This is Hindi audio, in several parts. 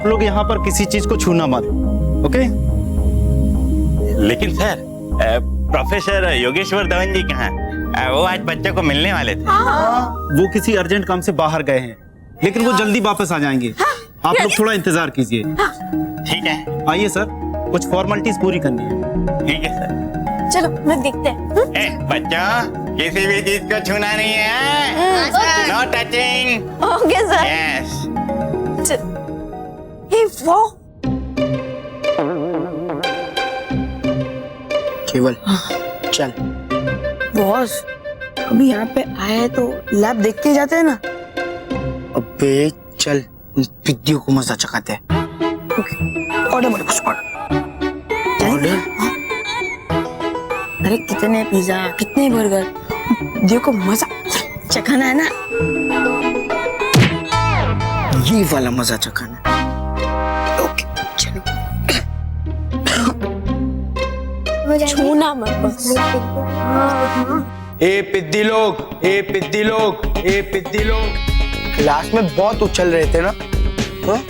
आप लोग यहाँ पर किसी चीज को छूना मत, ओके? लेकिन सर, प्रोफेसर योगेश्वर धवन जी कहाँ? वो आज बच्चों को मिलने वाले थे। वो किसी अर्जेंट काम से बाहर गए हैं, लेकिन वो जल्दी वापस आ जाएंगे। आप लोग थोड़ा इंतजार कीजिए। ठीक है। आइए सर, कुछ फॉर्मेलिटीज पूरी करनी है। ठीक है सर। चलो मैं देखते हैं। बच्चों, किसी भी चीज को छूना नहीं है। No touching. Okay sir. Yes. हे वो केवल चल। बॉस, अभी यहाँ पे आए हैं तो लैब देख के जाते हैं ना। अबे चल, पिद्दियों को मजा चखाते हैं। ऑर्डर बस ऑर्डर। अरे कितने पिज्जा, कितने बर्गर, देखो मजा चखाना है ना। ये वाला मजा चखाना। ओके चलो। छूना मत बस। ए पिद्दी लोग, ए पिद्दी लोग, ए पिद्दी लोग, क्लास में बहुत उछल रहे थे ना? हाँ?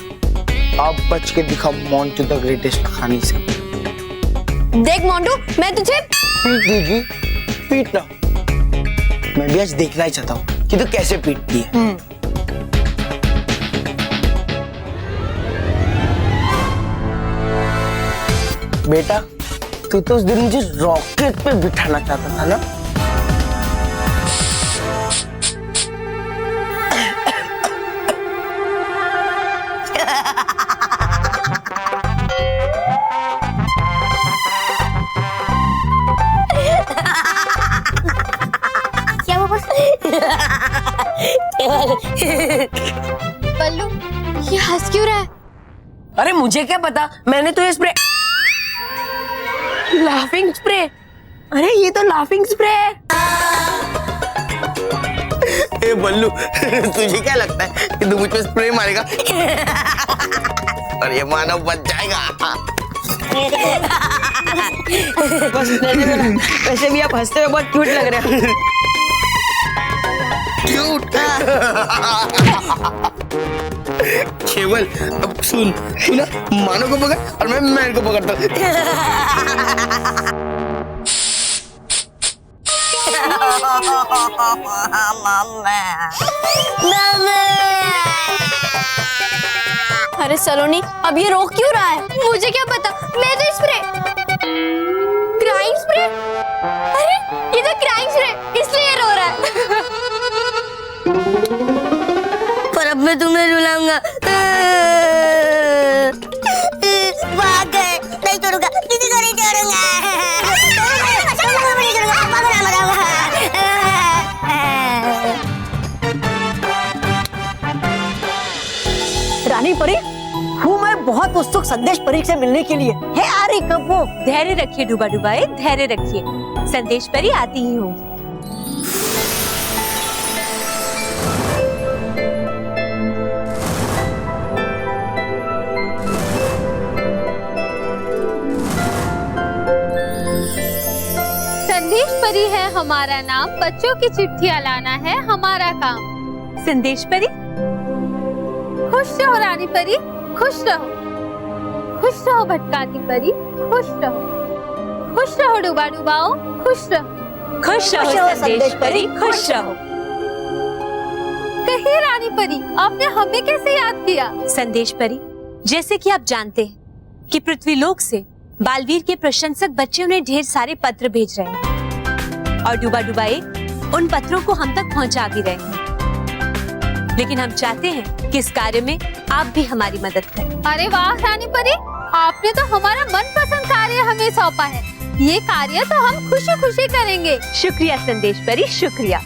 आप बच के दिखाओ मोंटू द ग्रेटेस्ट कहानी से। देख मोंटू, मैं तुझे पीट देगी, पीटना। मैं भी आज देखना ही चाहता हूँ कि तू कैसे पीटती है। बेटा, तू तो उस दिन मुझे रॉकेट पे बिठाना चाहता था ना? क्या वो बस पल्लू, ये हंस क्यों रहा है? अरे मुझे क्या पता, मैंने तो ये स्प्रे, लाफिंग स्प्रे, अरे ये तो लाफिंग स्प्रे है। ए बल्लू, तुझे क्या लगता है कि तू मुझ पे स्प्रे मारेगा और ये मानव बच जाएगा? बस रहने दो ना। वैसे भी आप हंसते हुए बहुत क्यूट लग रहे हो। क्यूट? केवल अब सुन, तू ना मानव को पकड़ और मैं मैन को पकड़ता हूँ। अरे सलोनी, अब ये रोक क्यों रहा है? मुझे क्या पता, मैं तो स्प्रे, क्राइंग स्प्रे, अरे ये तो क्राइंग स्प्रे, इसलिए ये रो रहा है। पर अब मैं तुम्हें रुलाऊंगा। भाग गए, नहीं छोड़ूंगा, किसी को नहीं छोड़ूंगा। रानी परी, हूँ मैं बहुत उत्सुक संदेश परी से मिलने के लिए। है आ रही कब वो? धैर्य रखिए डूबा डुबाए, धैर्य रखिए, संदेश परी आती ही होंगी। संदेश परी है हमारा नाम, बच्चों की चिट्ठियाँ लाना है हमारा काम। संदेश परी, खुश रहो रानी परी, खुश रहो, खुश रहो भटकाती परी, खुश रहो, खुश रहो डूबा डुबाओ, खुश रहो, खुश रहो संदेश परी, खुश रहो। कहिए रानी परी, आपने हमें कैसे याद किया? संदेश परी, जैसे कि आप जानते हैं कि पृथ्वीलोक से बालवीर के प्रशंसक बच्चे उन्हें ढेर सारे पत्र भेज रहे हैं और डूबा डुबाए उन पत्रों को हम तक पहुंचा भी रहे हैं, लेकिन हम चाहते हैं कि इस कार्य में आप भी हमारी मदद करें। अरे वाह रानी परी, आपने तो हमारा मनपसंद कार्य हमें सौंपा है। ये कार्य तो हम खुशी खुशी करेंगे। शुक्रिया संदेश परी, शुक्रिया।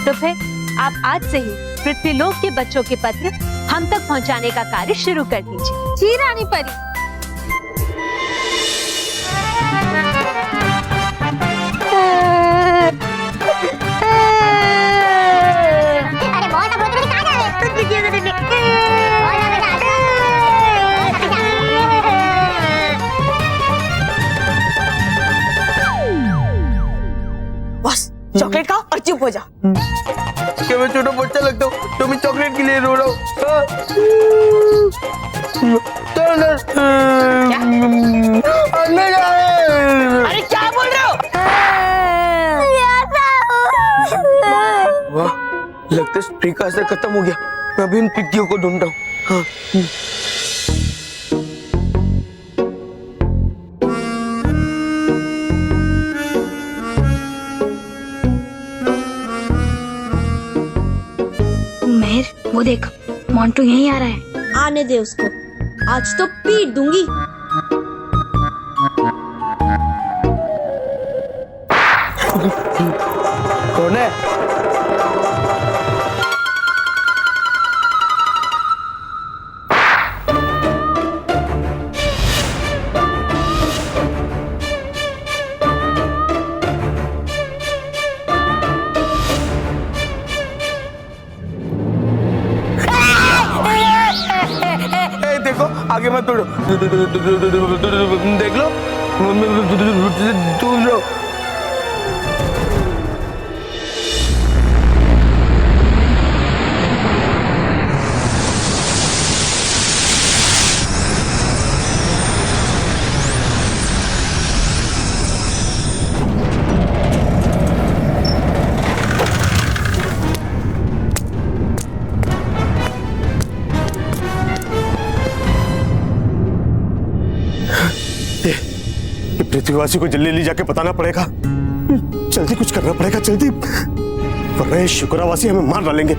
तो फिर आप आज से ही पृथ्वीलोक के बच्चों के पत्र हम तक पहुंचाने का कार्य शुरू कर दीजिए। जी रानी परी। बस चॉकलेट खाओ और चुप हो जा। क्या मैं छोटा बच्चा लगता हूँ तो मैं चॉकलेट के लिए रो रहा हूँ? अंदर जा रहे हैं। अरे क्या बोल रहे हो? वाह, लगता है स्प्रे का असर खत्म हो गया। मैं अभी इन पिग्गियों को ढूंढ रहा हूँ। हाँ। मेहर, वो देख, मोंटू यहीं आ रहा है। आने दे उसको, आज तो पीट दूंगी। कौन है? देखो आगे मत दौड़ो, देख लो, दूर लो। पृथ्वीवासी को जल्दी जाके बताना पड़ेगा, जल्दी कुछ करना पड़ेगा, जल्दी, वरना ये शुक्रावासी हमें मार डालेंगे।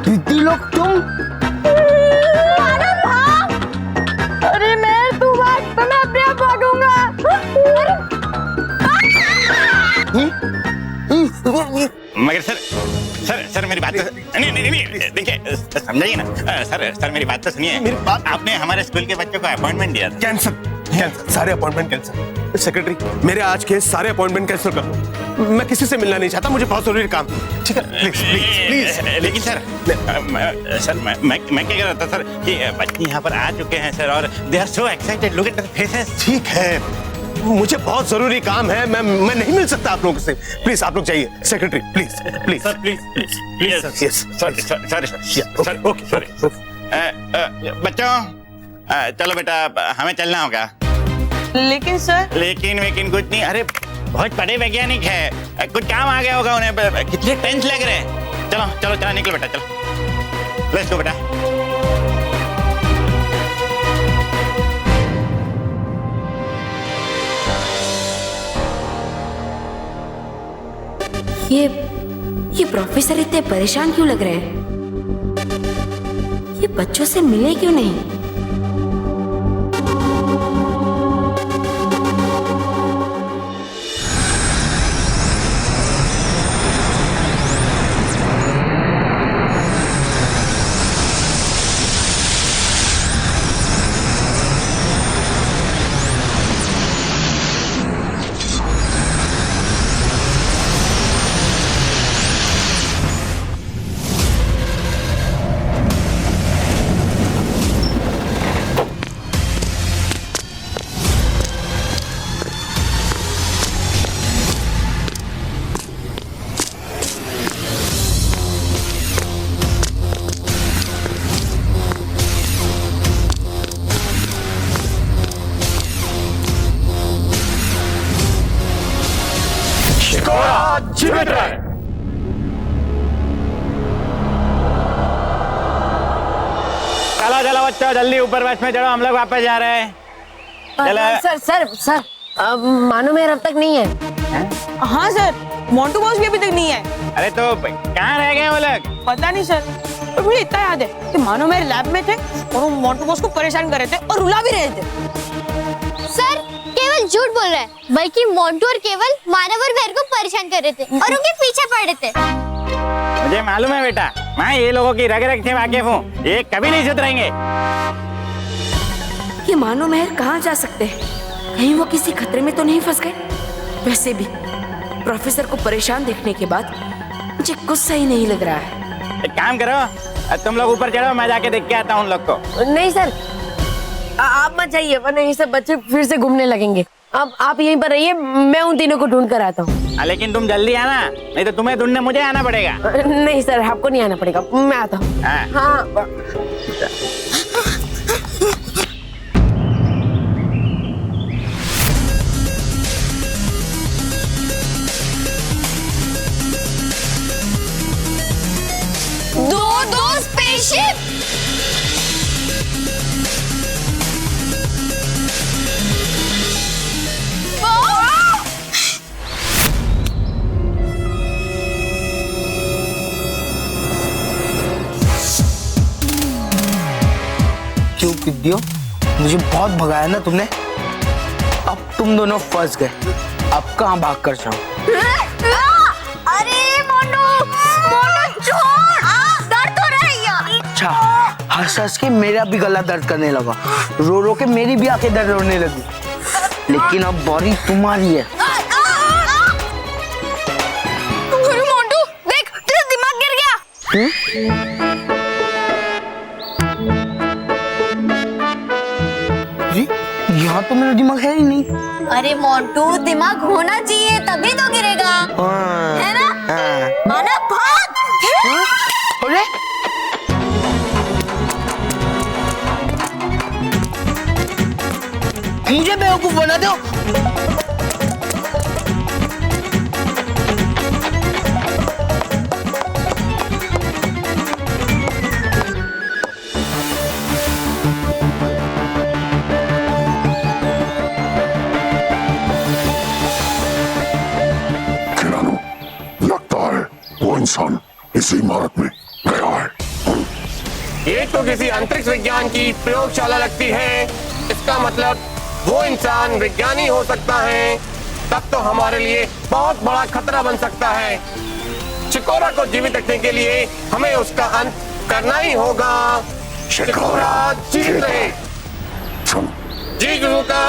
दीदी लोग तुम? अरे मैं तू भाग तो मैं अपने आप भागूंगा। मगर सर मेरी बात तो नहीं देखिए, समझाइए ना सर मेरी बात तो सुनिए। मेरी बात, आपने हमारे स्कूल के बच्चों को अपॉइंटमेंट दिया था। कैंसिल, सारे अपॉइंटमेंट कैंसिल। सेक्रेटरी, मेरे आज के सारे अपॉइंटमेंट कैंसिल कर दो। मैं किसी से मिलना नहीं चाहता, मुझे बहुत जरूरी काम, ठीक है? Please please please. लेकिन सर मैं क्या कह रहा था सर कि बच्चे यहाँ पर आ चुके हैं सर, और they are so excited, look at the faces. ठीक है, मुझे बहुत जरूरी काम है, मैं नहीं मिल सकता आप लोगों से। प्लीज आप लोग जाइए। Secretary please please sir please yes sorry okay बच्चों चलो बेटा, हमें चलना होगा। लेकिन सर। लेकिन कुछ नहीं, अरे बहुत बड़े वैज्ञानिक है, कुछ काम आ गया होगा उन्हें, कितने टेंस लग रहे हैं। चलो निकलो बेटा, चलो लेट्स गो बेटा। ये प्रोफेसर इतने परेशान क्यों लग रहे हैं? ये बच्चों से मिले क्यों नहीं? जीवित रहे। चलो बच्चों, जल्दी ऊपर बस में चढ़ो, हम लोग वापस जा रहे हैं। चलो सर मानो मेहर अब तक नहीं है। हाँ सर, मोंटू बॉस भी अभी तक नहीं है। अरे तो कहाँ रह गए वो लोग? पता नहीं सर, पर मुझे इतना याद है कि मानो मेरे लैब में थे और वो मोंटू बॉस को परेशान कर रहे थे और रुला भी रहे थे। सर केवल झूठ बोल रहा है, बल्कि मोंटू और केवल मानव और मेहर को परेशान कर रहे थे और उनके पीछे पड़ रहे थे। मुझे मालूम है बेटा, मैं ये लोगों की रग रग से वाकिफ हूँ, ये कभी नहीं सुधरेंगे। ये मानो मेहर कहाँ जा सकते हैं? कहीं वो किसी खतरे में तो नहीं फंस गए? वैसे भी प्रोफेसर को परेशान देखने के बाद मुझे कुछ सही नहीं लग रहा है। एक काम करो, तुम लोग ऊपर चढ़ो, मैं जाके देख के आता हूँ उन लोग को। नहीं सर, आप मत जाइए, वरना ये सब बच्चे फिर से घूमने लगेंगे। अब आप यहीं पर रहिए, मैं उन तीनों को ढूंढ कर आता हूँ। लेकिन तुम जल्दी आना, नहीं तो तुम्हें ढूंढने मुझे आना पड़ेगा। नहीं सर, आपको नहीं आना पड़ेगा, मैं आता हूँ। हाँ। हाँ। दो स्पेसशिप। क्यों पिद्दियो, मुझे बहुत भगाया ना तुमने। अब तुम दोनों फंस गए, अब कहाँ भाग कर जाओ। अरे मोनू, मोनू छोड़, दर्द हो रहा है यार। अच्छा, हंस हंस के मेरा भी गला दर्द करने लगा, रो रो के मेरी भी आंखें दर्द होने लगी। लेकिन अब बारी तुम्हारी है। अरे मोनू देख, तेरा दिमाग गिर गया। यहाँ तो मेरा दिमाग है ही नहीं। अरे मोंटू, दिमाग होना चाहिए तभी तो गिरेगा, है ना? माना भाग। अरे मुझे बेवकूफ बना दो। इंसान इसी इमारत में गया है। ये तो किसी अंतरिक्ष विज्ञान की प्रयोगशाला लगती है। इसका मतलब वो इंसान विज्ञानी हो सकता है, तब तो हमारे लिए बहुत बड़ा खतरा बन सकता है। चिकोरा को जीवित रखने के लिए हमें उसका अंत करना ही होगा। चिकोरा जीत रहे। जी गुरुका।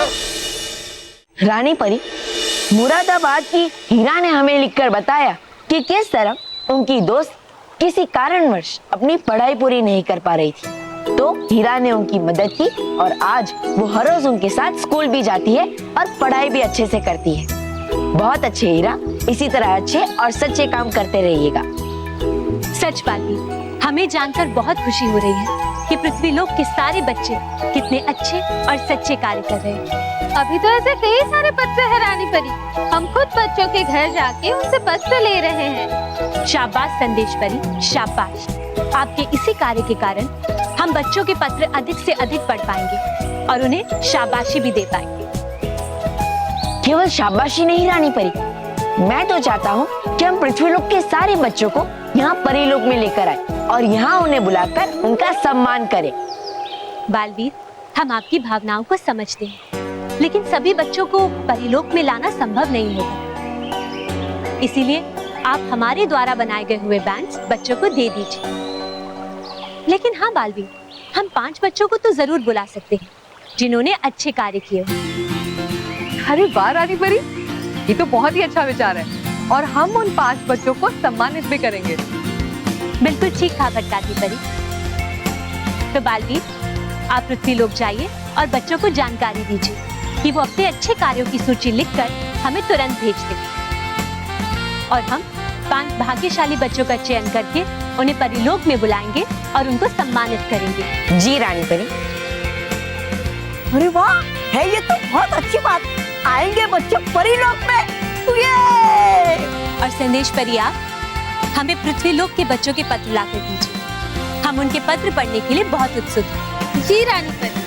रानी परी, मुरादाबाद की हीरा ने हमें लिखकर बताया कि किस तरह उनकी दोस्त किसी कारणवश अपनी पढ़ाई पूरी नहीं कर पा रही थी, तो हीरा ने उनकी मदद की और आज वो हर रोज उनके साथ स्कूल भी जाती है और पढ़ाई भी अच्छे से करती है। बहुत अच्छे हीरा, इसी तरह अच्छे और सच्चे काम करते रहिएगा। सच बात भी, हमें जानकर बहुत खुशी हो रही है कि पृथ्वीलोक के सारे बच्चे कितने अच्छे और सच्चे कार्य कर रहे हैं। अभी तो ऐसे कई सारे पत्र है रानी परी, हम खुद बच्चों के घर जाके उनसे पत्र ले रहे हैं। शाबाश संदेश परी, शाबाश। आपके इसी कार्य के कारण हम बच्चों के पत्र अधिक से अधिक पढ़ पाएंगे और उन्हें शाबाशी भी दे पाएंगे। केवल शाबाशी नहीं रानी परी, मैं तो चाहता हूँ कि हम पृथ्वीलोक के सारे बच्चों को यहाँ परीलोक में लेकर आए और यहाँ उन्हें बुलाकर उनका सम्मान करें। बालवीर, हम आपकी भावनाओं को समझते हैं, लेकिन सभी बच्चों को परीलोक में लाना संभव नहीं होगा। इसीलिए आप हमारे द्वारा बनाए गए हुए बैंड्स बच्चों को दे दीजिए। लेकिन हाँ बालवीर, हम 5 बच्चों को तो जरूर बुला सकते हैं जिन्होंने अच्छे कार्य किए हो। अरे वाह रानी परी, ये तो बहुत ही अच्छा विचार है और हम उन 5 बच्चों को सम्मानित भी करेंगे। बिल्कुल ठीक कहा भटकाती परी। तो बालवीर, आप पृथ्वीलोक जाइए और बच्चों को जानकारी दीजिए कि वो अपने अच्छे कार्यों की सूची लिखकर हमें तुरंत भेज दें और हम 5 भाग्यशाली बच्चों का चयन करके उन्हें परीलोक में बुलाएंगे और उनको सम्मानित करेंगे। जी रानी परी। अरे वाह, है ये तो बहुत अच्छी बात। आएंगे बच्चे परीलोक में। ये! और संदेश परी, आप हमें पृथ्वीलोक के बच्चों के पत्र लाकर दीजिए। हम उनके पत्र पढ़ने के लिए बहुत उत्सुक हैं। जी रानी परी।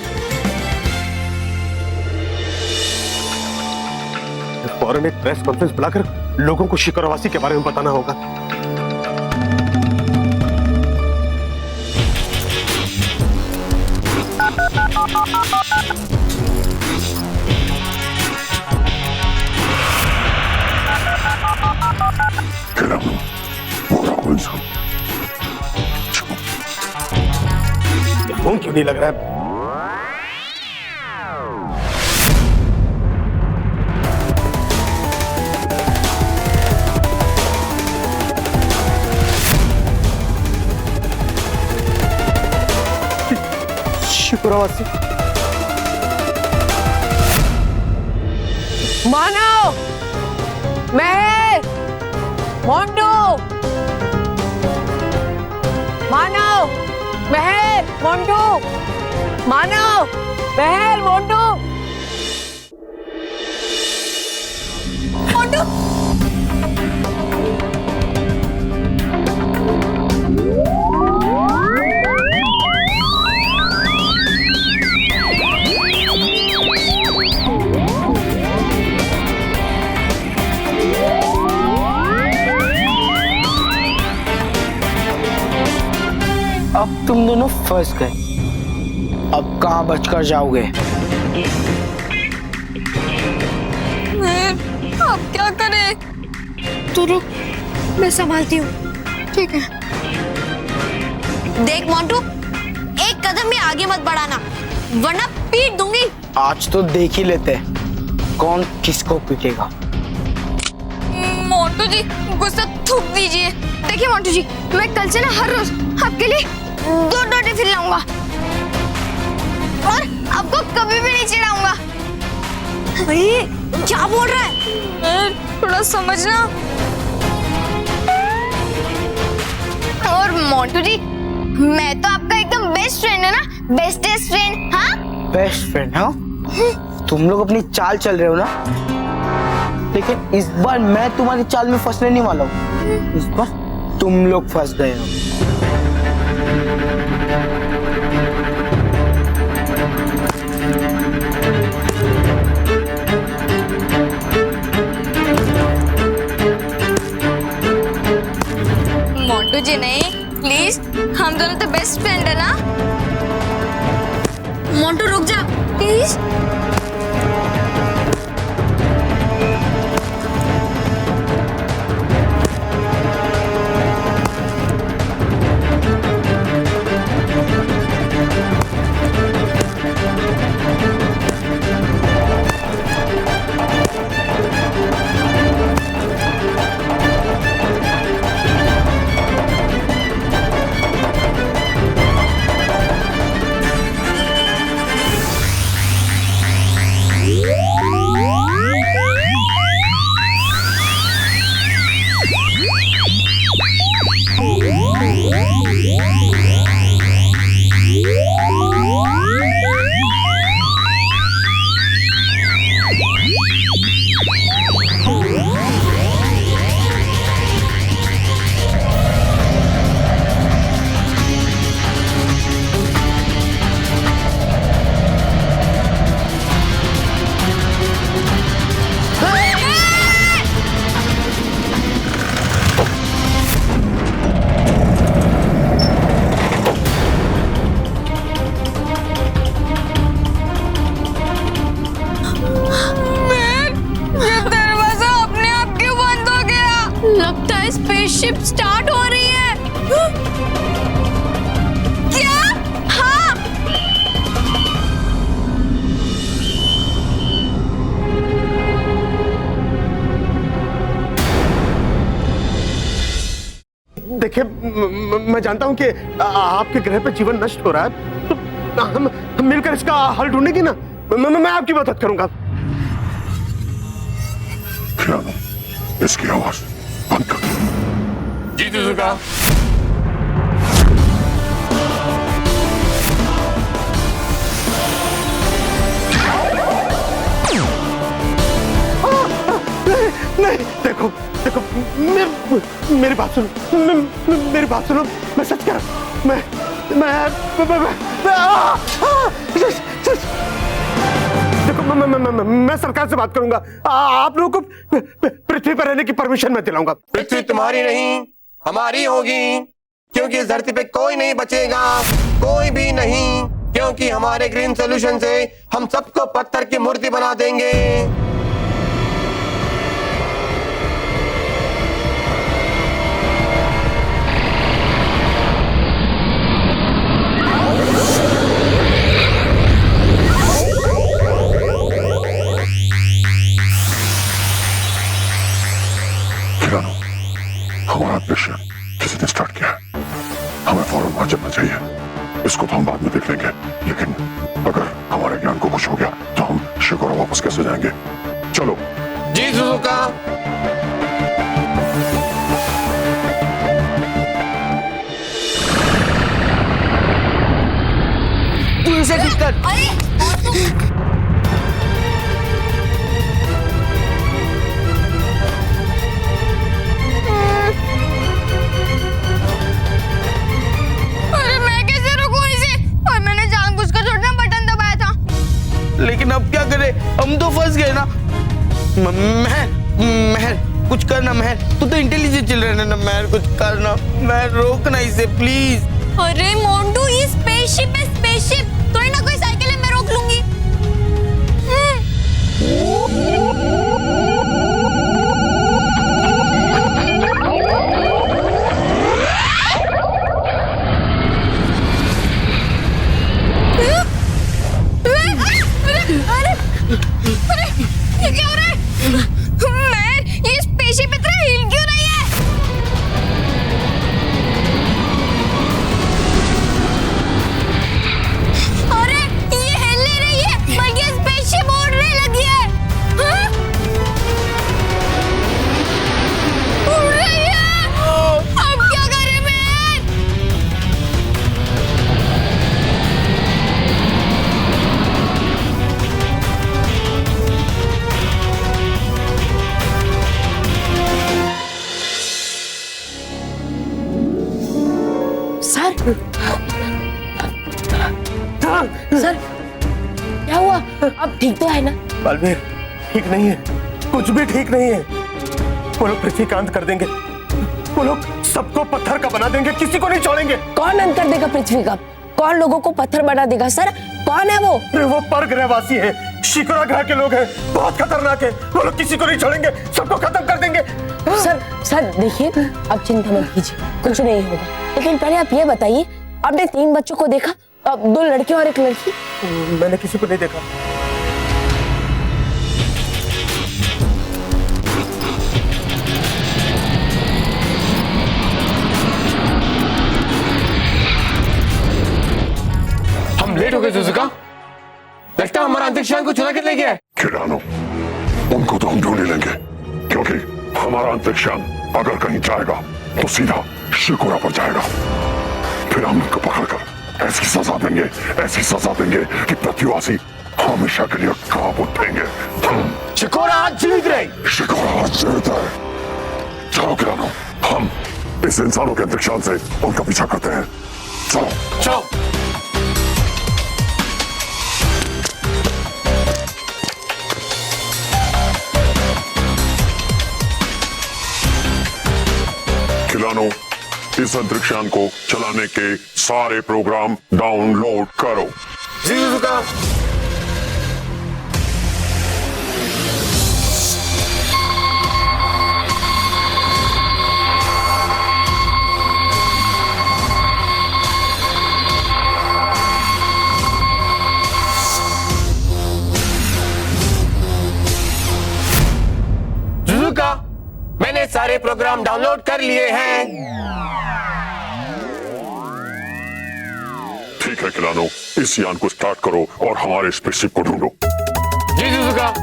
फौरन एक प्रेस कॉन्फ्रेंस बुलाकर लोगों को शिकोरावासी के बारे में बताना होगा। फोन क्यों नहीं लग रहा है? शिकोरावासी। मानव, महेश, मोंटू, मानव, महर, मोंटू, मानव, महर, मोंटू, मोंटू। अब तुम दोनों फंस गए। अब कहाँ बचकर जाओगे? अब क्या करें? तू रुक, मैं संभालती हूँ। ठीक है। देख मोंटू, एक कदम भी आगे मत बढ़ाना, वरना पीट दूंगी। आज तो देख ही लेते हैं कौन किसको पीटेगा। मोंटू जी, गुस्सा थूक दीजिए। देखिए मोंटू जी, मैं कल से ना हर रोज आपके लिए 2 टिफिन लाऊंगा और आपको कभी भी नहीं चिढ़ाऊंगा। अरे क्या बोल रहा है? थोड़ा समझना। और मोंटू जी, मैं तो आपका एकदम बेस्ट फ्रेंड है ना, बेस्टेस्ट फ्रेंड। हाँ, बेस्ट फ्रेंड हो? तुम लोग अपनी चाल चल रहे हो ना, लेकिन इस बार मैं तुम्हारी चाल में फंसने नहीं वाला हूँ। इस बार तुम लोग फंस गए हो। मोंटू जी नहीं, प्लीज, हम दोनों तो बेस्ट फ्रेंड है ना। मोंटू रुक जा प्लीज। स्पेसशिप स्टार्ट हो रही है। क्या? हाँ। देखिए, मैं जानता हूं कि आपके ग्रह पर जीवन नष्ट हो रहा है, तो हम मिलकर इसका हल ढूंढेंगे ना। मैं आपकी मदद करूंगा। इसकी आवाज बंद कर। जी सुजुका। नहीं, देखो देखो, मेरी बात सुनो, मेरी बात सुनो। मैं सच कह रहा हूं। देखो, मैं सरकार से बात करूंगा। आप लोगों को पृथ्वी पर रहने की परमिशन मैं दिलाऊंगा। पृथ्वी तुम्हारी नहीं, हमारी होगी, क्योंकि इस धरती पे कोई नहीं बचेगा, कोई भी नहीं, क्योंकि हमारे ग्रीन सॉल्यूशन से हम सबको पत्थर की मूर्ति बना देंगे। हमारा मिशन किसी ने स्टार्ट किया है, हमें फौरन वहां चलना चाहिए। इसको तो हम बाद में देख लेंगे, लेकिन अगर हमारे ज्ञान को कुछ हो गया तो हम शिकारा वापस कैसे जाएंगे? चलो। जी सुजुका। इसे ठीक कर। अरे मैं कैसे रोकूं इसे? और मैंने जानबूझकर छोड़ना बटन दबाया था। लेकिन अब क्या करें, हम तो फंस गए ना। महर कुछ करना। महर तू तो इंटेलिजेंट चिल्ड्रन है ना। महर कुछ करना। महर रोकना इसे प्लीज। अरे मोंटू, ये स्पेसशिप है, स्पेसशिप। थोड़ी ना कोई साइकिल है, मैं रोक लूंगी। अरे ये क्या हो रहा है? मैं ये स्पेसशिप इतना हिल क्यों रही है? अरे ये हिल नहीं रही है, बल्कि स्पेसशिप उड़ने लगी है। हाँ? उड़ रही है। अब क्या करें मैं? सर क्या हुआ? अब ठीक तो है ना? बालवीर, ठीक नहीं है, कुछ भी ठीक नहीं है। वो लोग पृथ्वीकांत कर देंगे, वो लोग सबको पत्थर का बना देंगे, किसी को नहीं छोड़ेंगे। कौन अंत कर देगा पृथ्वी का? कौन लोगों को पत्थर बना देगा सर? कौन है वो? अरे वो परग्रहवासी है, शिकुरा ग्रह के लोग हैं, बहुत खतरनाक है। वो लोग किसी को नहीं छोड़ेंगे, सबको खत्म कर देंगे। सर देखिए, अब चिंता मत कीजिए, कुछ नहीं होगा। लेकिन पहले आप ये बताइए, आपने 3 बच्चों को देखा? 2 लड़के और 1 लड़की? मैंने किसी को नहीं देखा। हम लेट हो गए सुजुका। लगता है हमारा अंतरिक्षयान को चुरा के ले गया है। किरानो, उनको तो हम ढूंढ ही लेंगे, क्योंकि हमारा अंतरिक्षयान अगर कहीं जाएगा तो सीधा शिकुरा पर जाएगा। फिर हम उनको पकड़कर ऐसी सजा देंगे कि पृथ्वीवासी हमेशा के लिए कांप उठेंगे। शिकुरा आज जीवित रहे। चलो किरानो, हम इस इंसानों के अंतरिक्षयान से उनका पीछा करते हैं। चलो। खिलानो, इस अंतरिक्षयान को चलाने के सारे प्रोग्राम डाउनलोड करो। जी सुजुका। सुजुका, मैंने सारे प्रोग्राम डाउनलोड कर लिए हैं। ठीक है किलानो, इस यान को स्टार्ट करो और हमारे स्पेसशिप को ढूंढो। जी सुजुका।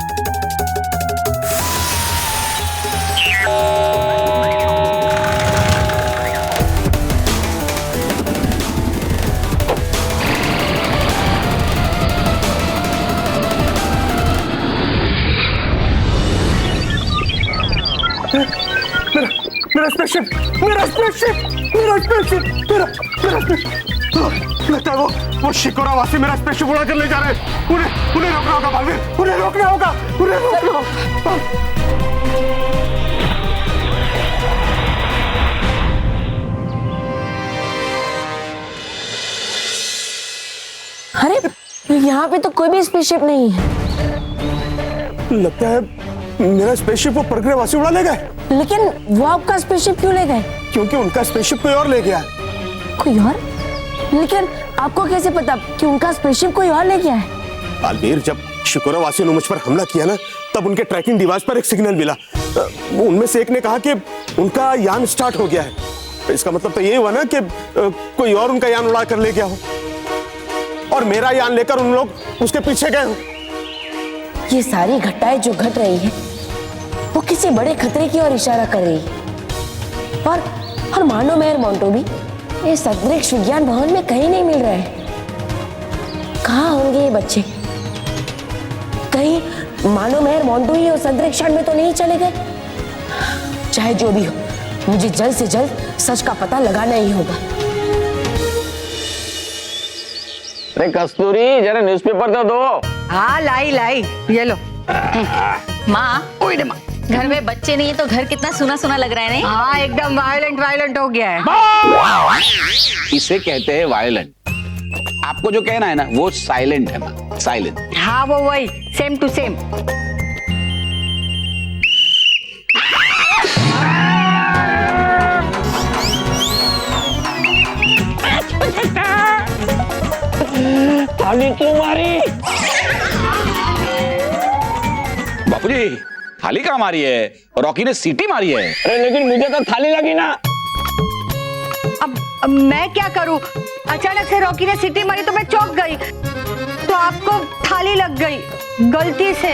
लगता है वो शिकुरावासी मेरा स्पेसशिप उड़ा कर ले जा रहे हैं। उन्हें रोकना होगा बालवीर, उन्हें रोकना होगा। अरे यहाँ पे तो कोई भी स्पेसशिप नहीं है। लगता है मेरा स्पेसशिप वो परग्रहवासी उड़ा ले गए। लेकिन वो आपका स्पेसशिप क्यों ले गए? क्योंकि उनका स्पेसशिप कोई और ले गया। कोई और? लेकिन आपको कैसे पता कि उनका स्पेसशिप कोई और ले गया है? बालवीर, जब शिकुरावासियों ने मुझ पर हमला किया ना, तब उनके ट्रैकिंग डिवाइस पर एक सिग्नल मिला। उनमें से एक ने कहा कि उनका यान स्टार्ट हो गया है। इसका मतलब तो ये हुआ ना कि कोई और उनका यान उड़ा कर ले गया हो और मेरा यान लेकर उन लोग उसके पीछे गए हो। ये सारी घटनाएं जो घट रही है वो किसी बड़े खतरे की ओर इशारा कर रही है। और मानो मेहर मोंटो भी इस अंतरिक्ष विज्ञान भवन में कहीं नहीं मिल रहा है। कहाँ होंगे ये बच्चे? कहीं मानो मेहर मोंटू ही उस अंतरिक्षयान में तो नहीं चले गए? चाहे जो भी हो, मुझे जल्द से जल्द सच का पता लगाना ही होगा। अरे कस्तूरी, जरा न्यूज़पेपर तो दो। हाँ लाई लाई, ये लो। माँ, घर में बच्चे नहीं है तो घर कितना सुना सुना लग रहा है नहीं? हाँ एकदम वायलेंट हो गया है। इसे कहते हैं वायलेंट। आपको जो कहना है ना वो साइलेंट है, साइलेंट। हाँ वो वही, सेम टू सेम। थाली क्यों मारी? बापूजी, थाली कहाँ मारी है? रॉकी ने सीटी मारी है। अरे लेकिन मुझे तो थाली लगी ना। अब मैं क्या करूं? अचानक से रॉकी ने सीटी मारी तो मैं चौंक गई, तो आपको थाली लग गई गलती से।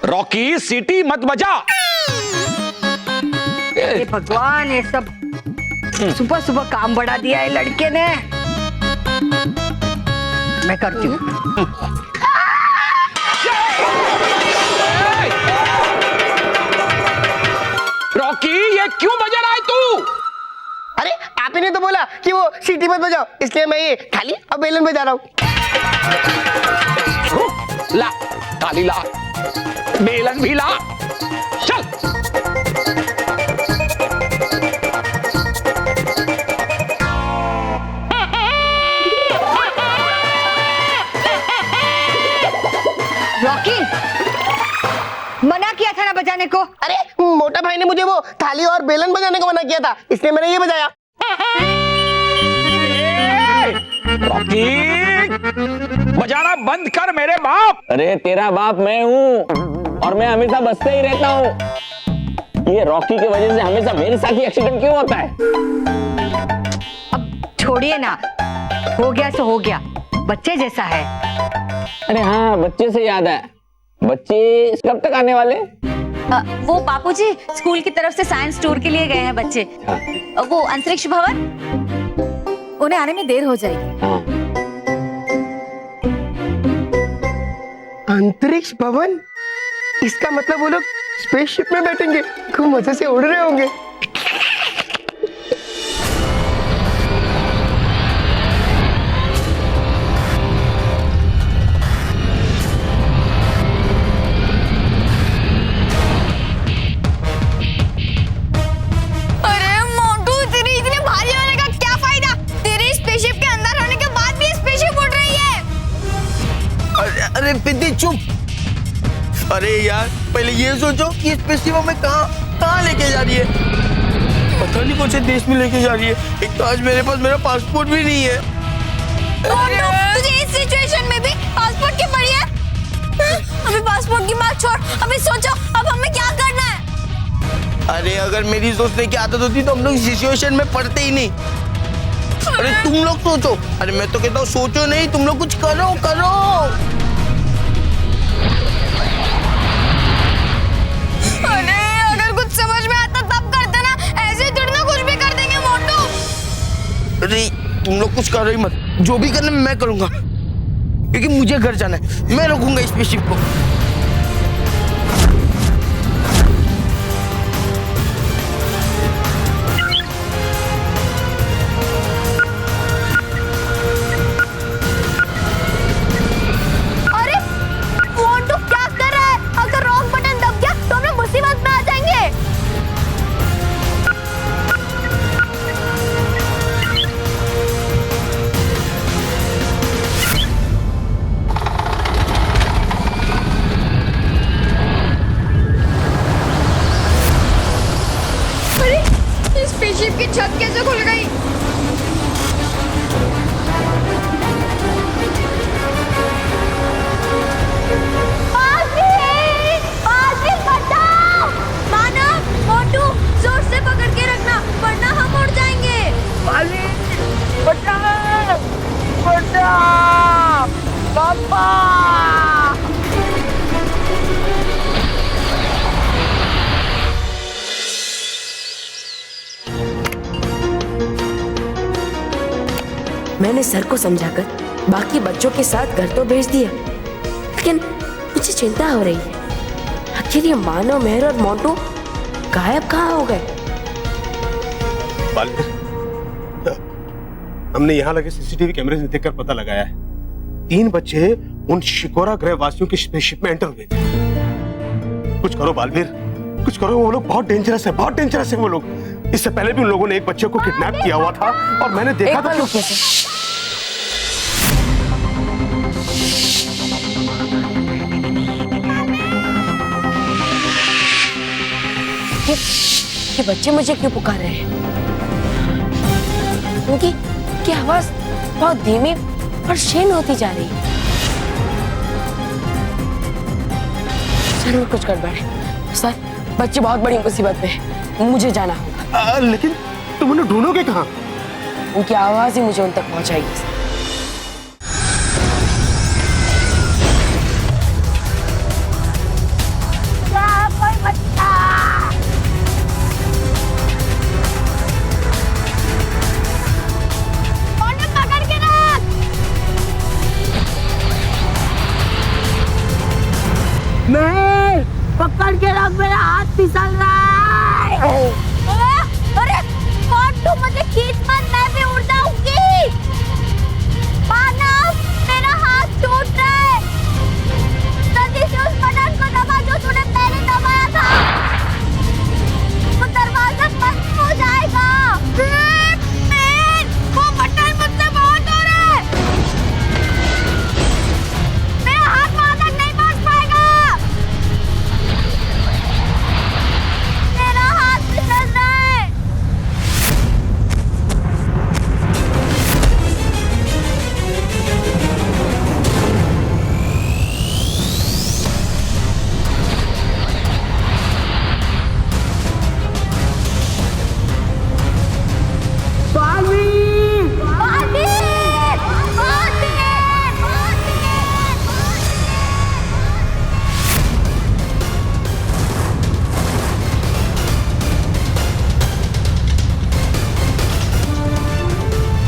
रॉकी, सीटी मत बजा। ये भगवान, ये सब सुबह सुबह काम बढ़ा दिया है लड़के ने। मैं करती हूँ। रॉकी, ये क्यों बजा रहा है तू? अरे आप ही ने तो बोला कि वो सीटी मत बजाओ, इसलिए मैं ये थाली और बेलन बजा रहा हूँ। ला, थाली ला, बेलन भी ला, चल। रॉकी, मना किया था ना बजाने को। अरे मोटा भाई ने मुझे वो थाली और बेलन बजाने को मना किया था, इसलिए मैंने ये बजाया। रॉकी, बजाना बंद कर मेरे बाप। अरे तेरा बाप मैं हूँ और मैं हमेशा बचते ही रहता हूँ। ये रॉकी की वजह से हमेशा मेरे साथ ही एक्सीडेंट क्यों होता है? अब छोड़िए ना, हो गया सो हो गया, बच्चे जैसा है। अरे हाँ, बच्चे से याद है, बच्चे कब तक आने वाले? वो बापूजी स्कूल की तरफ से साइंस टूर के लिए गए हैं बच्चे। वो अंतरिक्ष भवन, उन्हें आने में देर हो जाएगी। अंतरिक्ष भवन? इसका मतलब वो लोग स्पेसशिप में बैठेंगे, खूब मजे से उड़ रहे होंगे। अरे पिद्दी चुप। अरे यार, पहले ये सोचो कि स्पेसशिप हमें कहाँ लेके जा रही है। पता नहीं कौन से देश में लेके जा रही है। एक तो आज मेरे पास मेरा पासपोर्ट भी नहीं है। तुझे इस सिचुएशन में भी पासपोर्ट की पड़ी है? अभी पासपोर्ट की बात छोड़, अभी सोचो अब हमें क्या करना है। अरे अगर मेरी सोचने की आदत होती तो हम लोग सिचुएशन में पड़ते ही नहीं। अरे तुम लोग सोचो। अरे मैं तो कहता हूँ सोचो नहीं, तुम लोग कुछ करो। अरे अगर कुछ समझ में आता तब करते ना, ऐसे थोड़ी ना कुछ भी कर देंगे मोटू। अरे तुम लोग कुछ करो ही मत, जो भी करना मैं करूंगा, क्योंकि मुझे घर जाना है। मैं रोकूंगा इस स्पेसशिप को। स्पेसशिप की छत कैसे खुल गई? बचाओ! मानव, मोटू, जोर से पकड़ के रखना, वरना हम उड़ जाएंगे। बचाओ! पापा! मैंने सर को समझाकर बाकी बच्चों के साथ घर तो भेज दिया, लेकिन मुझे चिंता हो रही है। आखिर ये मानव, मेहर और मोंटू गायब कहाँ हो गए? बालवीर, हमने यहाँ लगे सीसीटीवी कैमरे में देखकर पता लगाया है 3 बच्चे उन शिकोरा ग्रह वासियों की स्पेसशिप में एंटर हुए थे। कुछ करो बालवीर, कुछ करो। वो लोग बहुत डेंजरस है, बहुत डेंजरस है वो लोग। इससे पहले भी उन लोगों ने एक बच्चे को किडनैप किया हुआ था और मैंने देखा था ये बच्चे मुझे क्यों पुकार रहे हैं? उनकी आवाज बहुत धीमी और क्षीण होती जा रही है। जरूर कुछ गड़बड़ है सर। बच्चे बहुत बड़ी मुसीबत में है, मुझे जाना होगा। लेकिन तुम उन्हें ढूंढोगे कहाँ? उनकी आवाज ही मुझे उन तक पहुंचाएगी सर। नहीं, पकड़ के रख, मेरा हाथ फिसल रहा है। अरे मोंटू, मुझे खींच मत, मैं भी उड़ जाऊंगी। मानव, मेरा हाथ छूट रहा है। जल्दी से उस बटन को दबा जो तूने पहले दबाया था। वो दरवाजा बंद हो जाएगा। वो बटन मुझसे बहुत दूर है। मेरा हाथ वहां तक नहीं पहुंच पाएगा। मेरा हाथ फिसल रहा है।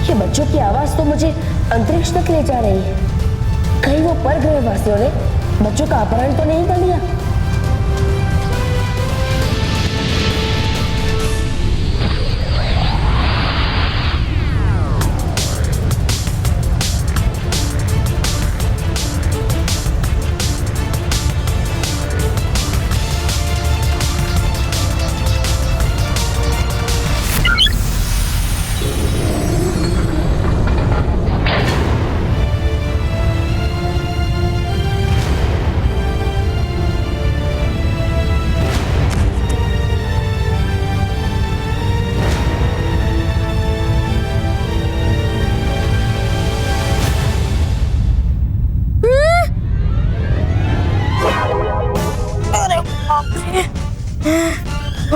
ये बच्चों की आवाज तो मुझे अंतरिक्ष तक ले जा रही है। कहीं वो परग्रहवासियों ने बच्चों का अपहरण तो नहीं कर लिया?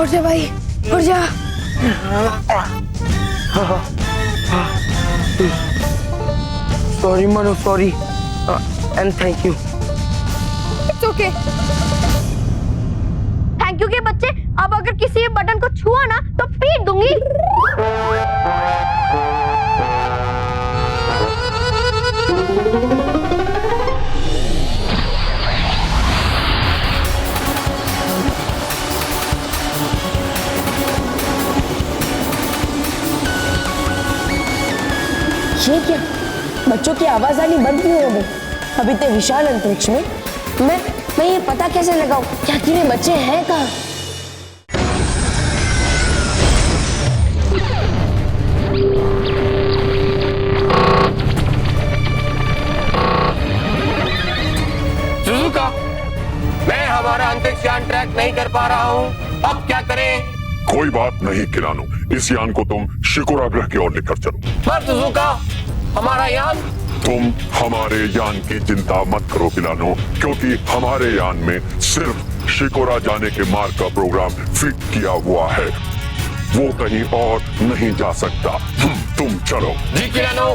उठ जा भाई, उठ जा। Sorry Manu, sorry and thank you. It's okay. Thank you के बच्चे, अब अगर किसी बटन को छुआ ना तो पीट दूंगी। ये क्या? बच्चों की आवाज आनी बंद क्यों हो गई? अभी तो विशाल अंतरिक्ष में मैं ये पता कैसे लगाऊं कि आखिर ये बच्चे हैं कहाँ? सुजुका, मैं हमारा अंतरिक्ष यान ट्रैक नहीं कर पा रहा हूँ, अब क्या करें? कोई बात नहीं किरानो, इस यान को तुम शिकोरा ग्रह की ओर लेकर चलो। पर सुजुका, हमारा यान? तुम हमारे यान की चिंता मत करो किरानो, क्योंकि हमारे यान में सिर्फ शिकोरा जाने के मार्ग का प्रोग्राम फिट किया हुआ है। वो कहीं और नहीं जा सकता। तुम चलो। जी किरानो।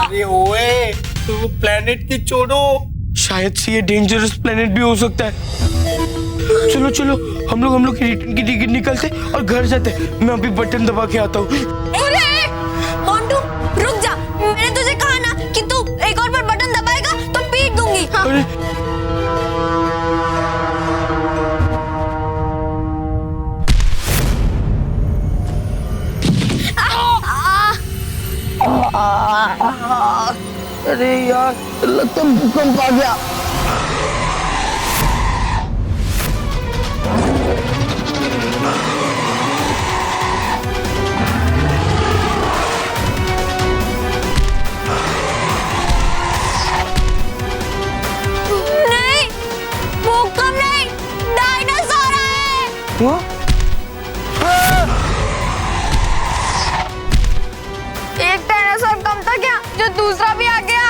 अरे ओए तो वो प्लेनेट की छोड़ो, शायद से ये डेंजरस प्लेनेट भी हो सकता है। चलो चलो हम लोग की रिटर्न की टिकट निकलते और घर जाते। मैं अभी बटन दबा के आता हूँ। मोंटू रुक जा, मैंने तुझे कहा ना कि तू एक और बार बटन दबाएगा तो पीट दूंगी। अरे अरे यार लगता है भूकंप आ गया। नहीं, भूकंप नहीं, डायनासोर है। एक डायनासोर कम था क्या जो दूसरा भी आ गया?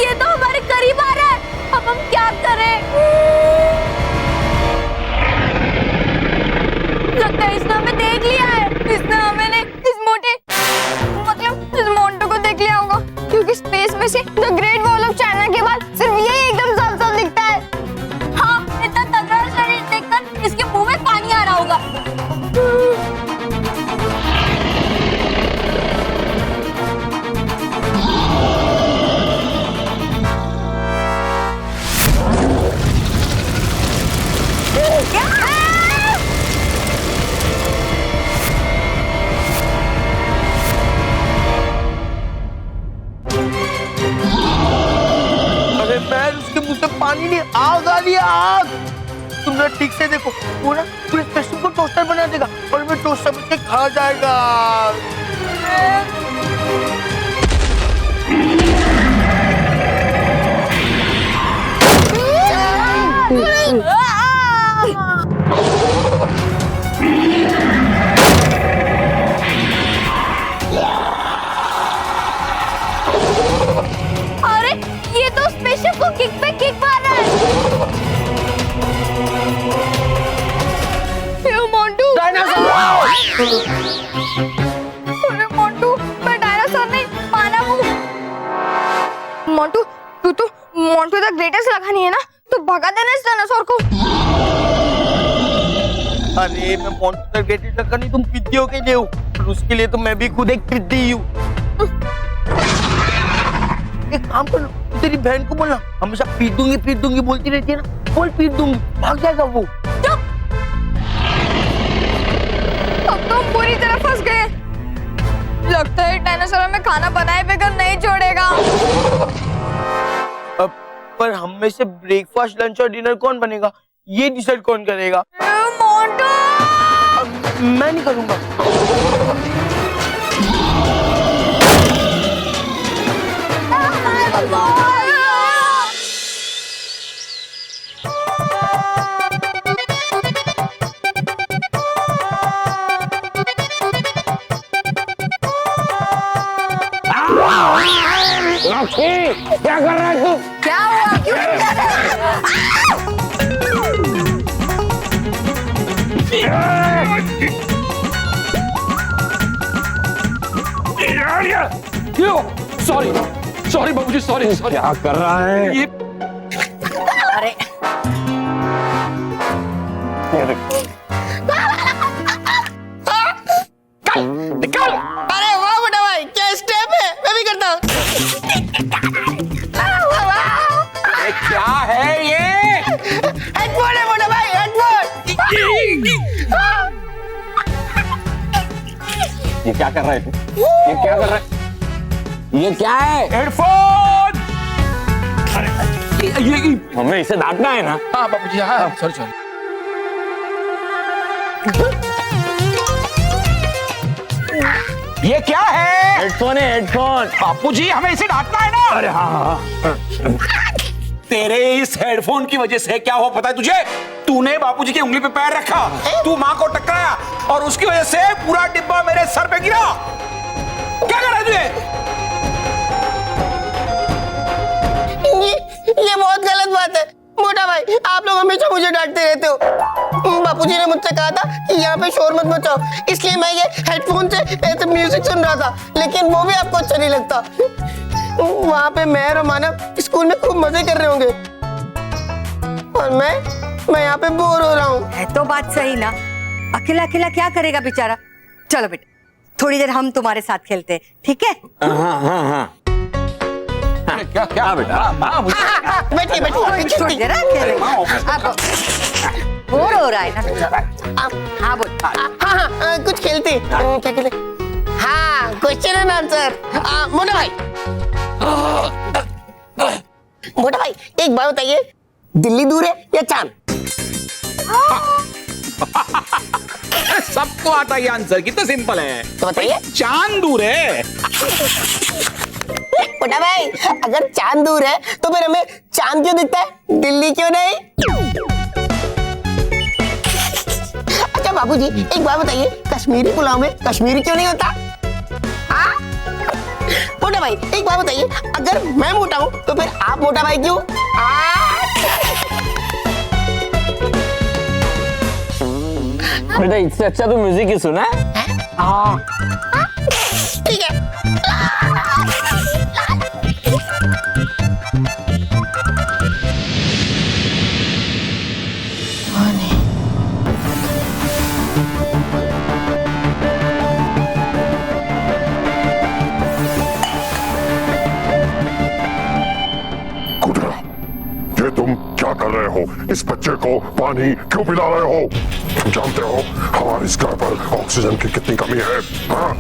ये तो हमारे करीब आ रहा है, अब हम क्या करें? लगता है इसने हमें देख लिया है। इसने हमें नहीं, इस मोटे मतलब इस मोंटू को देख लिया होगा, क्योंकि स्पेस में से the great wall of China के बाद सिर्फ यही एकदम साफ साफ दिखता है। हाँ, इतना तगड़ा शरीर देखकर इसके मुंह में पानी आ रहा होगा। अरे मैं उसके मुंह से पानी नहीं, आग आ रही है, आग। तुम जरा ठीक से देखो, वो ना पूरे स्पेशल को टोस्टर बना देगा और मैं टोस्टर बन के खा जाएगा। अरे ये तो स्पेसशिप को किक पे किक मार रहा है। ये मोंटू डायनासोर। अरे मोंटू, मैं डायनासोर नहीं, मानव हूँ। मोंटू तू तो मोंटू द ग्रेटेस्ट लगा नहीं है ना, तो भगा देना इस डायनासोर को। अरे मैं मॉन्स्टर ग्रेटेस्ट लगा नहीं, तुम पिद्दियों के लिए हो, और उसके लिए तो मैं भी खुद एक पिद्दी हूँ। एक काम कर लो, तेरी बहन को बोलना, हमेशा पीट दूंगी बोलती रहती है ना, बोल पीट दूंगी, भाग जाएगा वो। अब तो हम पूरी तरह फंस गए। लगता है डायनासोर हमें खाना बनाए बगैर नहीं छोड़ेगा। अब पर हम में से ब्रेकफास्ट, लंच और डिनर कौन बनेगा, ये डिसाइड कौन करेगा? मोंटू, मैं नहीं करूंगा। क्या कर रहा है तू? क्या हुआ, क्यों कर रहा सॉरी बाबूजी, सॉरी। क्या कर रहा है ये? अरे निकल। अरे वाह बेटा भाई, क्या स्टेप है, मैं भी करता हूँ। क्या है ये? हेडफोन है बेटा भाई, हेडफोन। ये क्या कर रहा है तू? ये क्या कर रहा है? ये क्या है? हेडफोन। ये हमें इसे डांटना है ना? हाँ बाबूजी, हाँ सॉरी। ये क्या है? हेडफोन है, हेडफोन। बापूजी हमें इसे डांटना है ना? अरे हाँ। तेरे इस हेडफोन की वजह से क्या हुआ पता है तुझे? तूने बापूजी की उंगली पे पैर रखा, तू माँ को टकराया और उसकी वजह से पूरा डिब्बा मेरे सर पे गिरा। क्या कर रहा है तुझे? ये बहुत गलत बात है मोटा भाई, आप लोग हमेशा मुझे डांटते रहते हो। बापूजी ने मुझसे कहा था कि यहाँ पे शोर मत मचाओ, इसलिए मैं ये हेडफोन से ऐसे म्यूजिक सुन रहा था, लेकिन वो भी आपको अच्छा नहीं लगता। वहाँ पे मैं और मानव स्कूल में खूब मजे कर रहे होंगे और मैं यहाँ पे बोर हो रहा हूँ। है तो बात सही ना, अकेला अकेला क्या करेगा बेचारा। चलो बेटा, थोड़ी देर हम तुम्हारे साथ खेलते हैं, ठीक है? हाँ। क्या क्या बेटा? बैठिए बैठिए, थोड़ी देर खेलेंगे। बोर हो रहा है ना बेचारा। हाँ बोल। हाँ कुछ खेलते। क्या खेले? हाँ, क्वेश्चन एंड आंसर। मोटा भाई, मोटा भाई एक बात बताइए, दिल्ली दूर है या चांद? सबको आता है आंसर, कितना सिंपल है। तो बताइए। चांद दूर है। मोटा भाई, अगर चांद दूर है तो फिर हमें चांद क्यों दिखता है, दिल्ली क्यों नहीं? अच्छा बाबूजी एक बात बताइए, कश्मीरी पुलाव में कश्मीरी क्यों नहीं होता? मोटा भाई एक बात बताइए, अगर मैं मोटा हूँ तो फिर आप मोटा भाई क्यों? बेटा इससे अच्छा तो म्यूजिक ही सुना है। हाँ ठीक है। ये तुम क्या कर रहे हो? इस बच्चे को पानी क्यों पिला रहे हो? तुम जानते हो हमारे इस ग्रह पर ऑक्सीजन की कितनी कमी है, हाँ?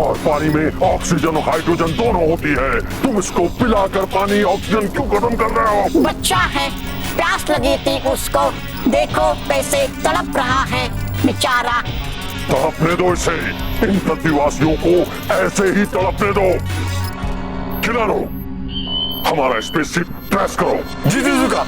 और पानी में ऑक्सीजन और हाइड्रोजन दोनों होती है। तुम इसको पिलाकर पानी ऑक्सीजन क्यों खत्म कर रहे हो? बच्चा है, प्यास लगी थी उसको, देखो कैसे तड़प रहा है बेचारा। तड़पने दो इसे, इन पृथ्वीवासियों को ऐसे ही तड़पने दो। खिला लो, हमारा स्पेसशिप ट्रेस करो। जी सुजुका।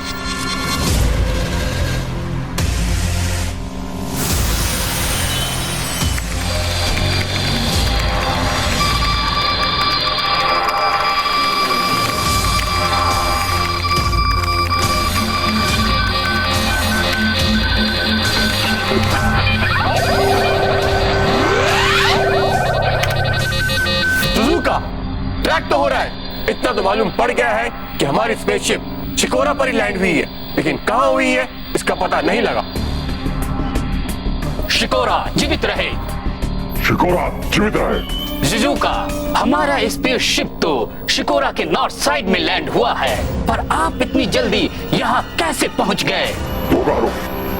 ट्रैक तो हो रहा है, इतना तो मालूम पड़ गया है कि हमारी स्पेसशिप शिकोरा पर ही लैंड हुई है, लेकिन कहां हुई है इसका पता नहीं लगा। शिकोरा जीवित रहे। शिकोरा जीवित रहे। जिजुका, हमारा स्पेसशिप तो शिकोरा के नॉर्थ साइड में लैंड हुआ है, पर आप इतनी जल्दी यहाँ कैसे पहुँच गए? बोगारो,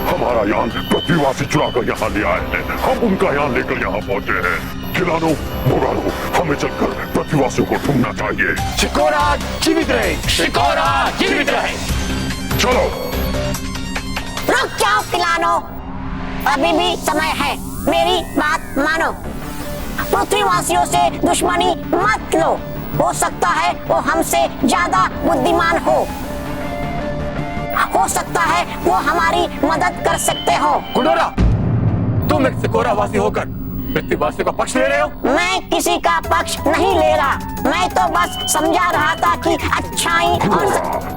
हमारा यान पृथ्वीवासी चुराकर यहाँ ले आए हैं, हम उनका यान लेकर यहाँ पहुँचे हैं। खिलानो, बोगारो, हमें चलकर पृथ्वीवासियों को ढूंढना चाहिए। शिकोरा जीवित रहे। शिकोरा जीवित रहे। चलो। रुक जाओ किलानो, अभी भी समय है, मेरी बात मानो। पृथ्वीवासियों से दुश्मनी मत लो, हो सकता है वो हमसे ज्यादा बुद्धिमान हो सकता है वो हमारी मदद कर सकते हो। गुडोरा, तुम एक शिकोरा वासी होकर पृथ्वीवासियों का पक्ष ले रहे हो? मैं किसी का पक्ष नहीं ले रहा, मैं तो बस समझा रहा था कि अच्छाई और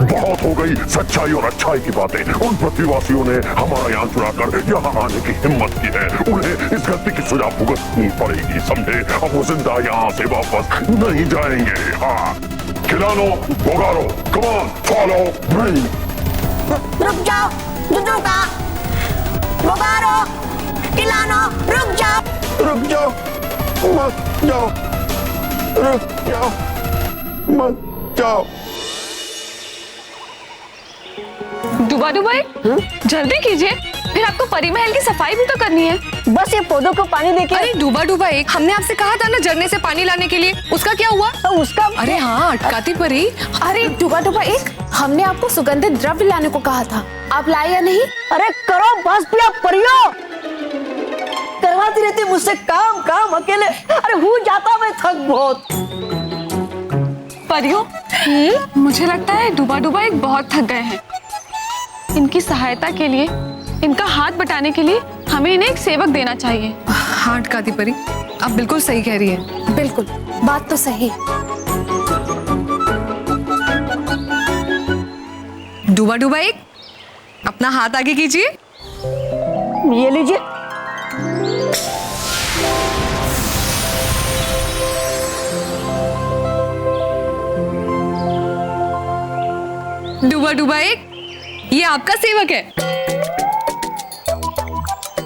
बहुत हो गई सच्चाई और अच्छाई की बातें। उन पृथ्वीवासियों ने हमारा यान चुराकर यहाँ आने की हिम्मत की है, उन्हें इस गलती की सजा भुगतनी पड़ेगी, समझे? अब वो जिंदा यहाँ से वापस नहीं जाएंगे। हाँ, खिलानो, बोगारो, कम ऑन, फॉलो मी। रुक जाओ जुजुका, बोगारो, किलानो, रुक जाओ। रुक जाओ, मत जाओ, रुक जाओ, मत जाओ। डुबा डुबाई, जल्दी कीजिए, फिर आपको परी महल की सफाई भी तो करनी है। बस ये पौधों को पानी देके। अरे डुबा डुबाई, हमने आपसे कहा था ना झरने से पानी लाने के लिए, उसका क्या हुआ? उसका अरे हाँ, अटकाती परी। अरे डुबा डुबाई, हमने आपको सुगंधित द्रव्य लाने को कहा था, आप लाए या नहीं? अरे करो बस भी, आप परियो कहलाती रहती मुझसे काम काम अकेले। अरे हूँ जाता मैं थक बहुत। परियों, मुझे लगता है डूबा डूबा एक बहुत थक गए हैं। इनकी सहायता के लिए, इनका हाथ बटाने के लिए हमें इन्हें एक सेवक देना चाहिए। हाँ काती परी, आप बिल्कुल सही कह रही है। बिल्कुल, बात तो सही। डूबा डूबा एक अपना हाथ आगे कीजिए। ये लीजिए। डूबा डूबा एक, ये आपका सेवक है।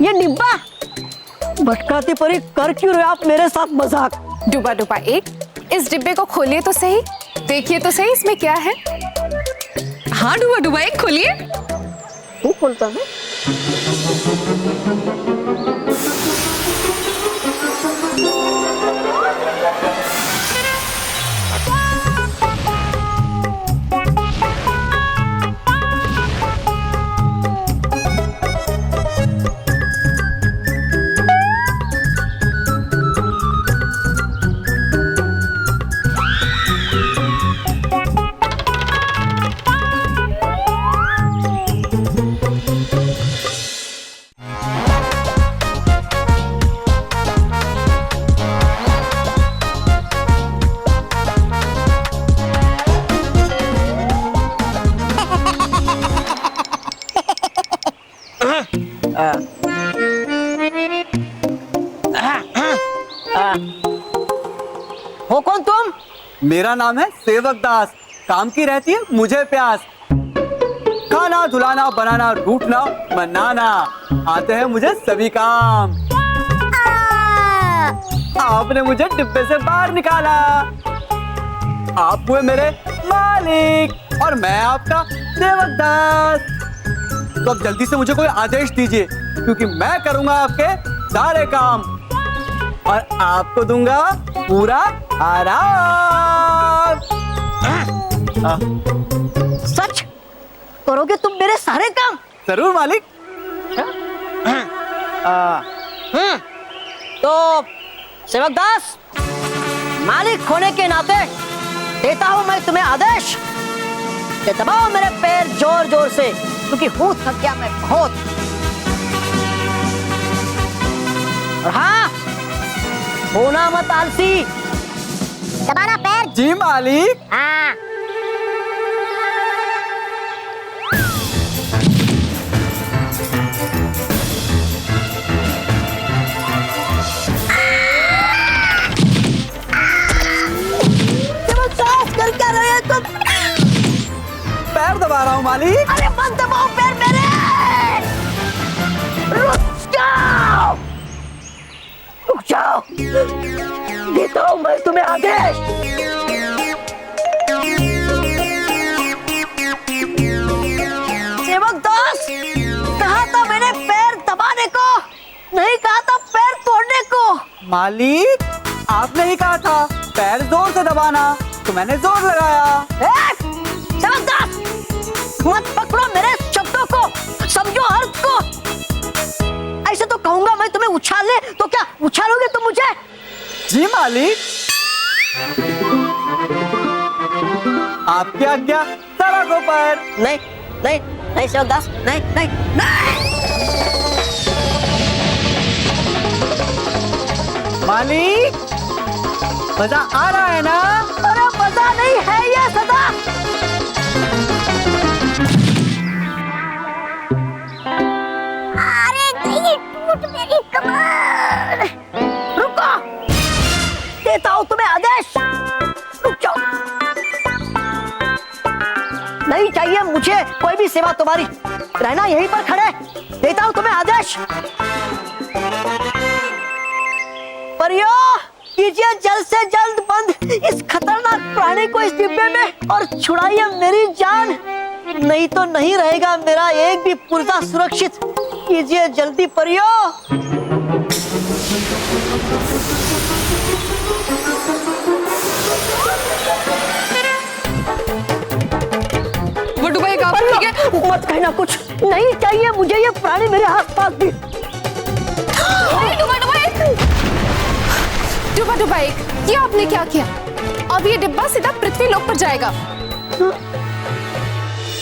ये डिब्बा। भटकाती परी, कर क्यों रहे आप मेरे साथ मजाक? डूबा डूबा एक, इस डिब्बे को खोलिए तो सही, देखिए तो सही इसमें क्या है। हाँ डूबा डूबा एक खोलिए। तू खोलता है? हो कौन तुम? मेरा नाम है सेवक दास। काम की रहती है मुझे प्यास। खाना धुलाना बनाना रूठना मनाना आते हैं मुझे सभी काम। आपने मुझे डिब्बे से बाहर निकाला। आप हुए मेरे मालिक और मैं आपका सेवक दास। तो अब जल्दी से मुझे कोई आदेश दीजिए, क्योंकि मैं करूंगा आपके सारे काम और आपको दूंगा पूरा आराम। सच करोगे तुम मेरे सारे काम? जरूर मालिक। तो सेवक दास, मालिक होने के नाते देता हूं मैं तुम्हें आदेश कि दबाओ मेरे पैर जोर जोर से, क्योंकि हूं थक गया मैं बहुत। और हाँ, होना मत आलसी। दबाना पैर। जी मालिक। हाँ। कर क्या रहे हैं तुम? पैर दबा रहा हूँ मालिक। अरे मत दबाओ पैर मेरे। रुक जाओ, रुक जाओ। देता हूँ मैं तुम्हें आदेश। सेवक दास, कहा था मैंने पैर दबाने को, नहीं कहा था पैर तोड़ने को। मालिक, आपने ही कहा था पैर जोर से दबाना, तो मैंने जोर लगाया। सेवक दास, मत पकड़ो मेरे शब्दों को, समझो अर्थ को। ऐसे तो कहूंगा मैं तुम्हें उछालने, तो क्या उछालोगे तुम मुझे? जी मालिक। आपकी आज्ञा सड़कों पर। नहीं नहीं नहीं सेवक दास, नहीं नहीं नहीं। मालिक, मजा आ रहा है ना? अरे मजा नहीं है ये सदा। अरे नहीं, टूट मेरी कमर। रुको, देता हूँ तुम्हें आदेश। रुक जाओ। नहीं चाहिए मुझे कोई भी सेवा तुम्हारी, रहना यहीं पर खड़े। देता हूँ तुम्हें आदेश। परियो, कीजिए जल्द से जल्द बंद इस खतरनाक प्राणी को इस डिब्बे में और छुड़ाइए मेरी जान, नहीं तो नहीं रहेगा मेरा एक भी पुर्जा सुरक्षित। कीजिए जल्दी परियो। वो डूबा एक आप ठीक है? मत कहना कुछ, नहीं चाहिए मुझे ये प्राणी मेरे आस पास भी। डुबा डुबा एक, ये आपने क्या किया? अब ये डिब्बा सीधा पृथ्वी लोक पर जाएगा।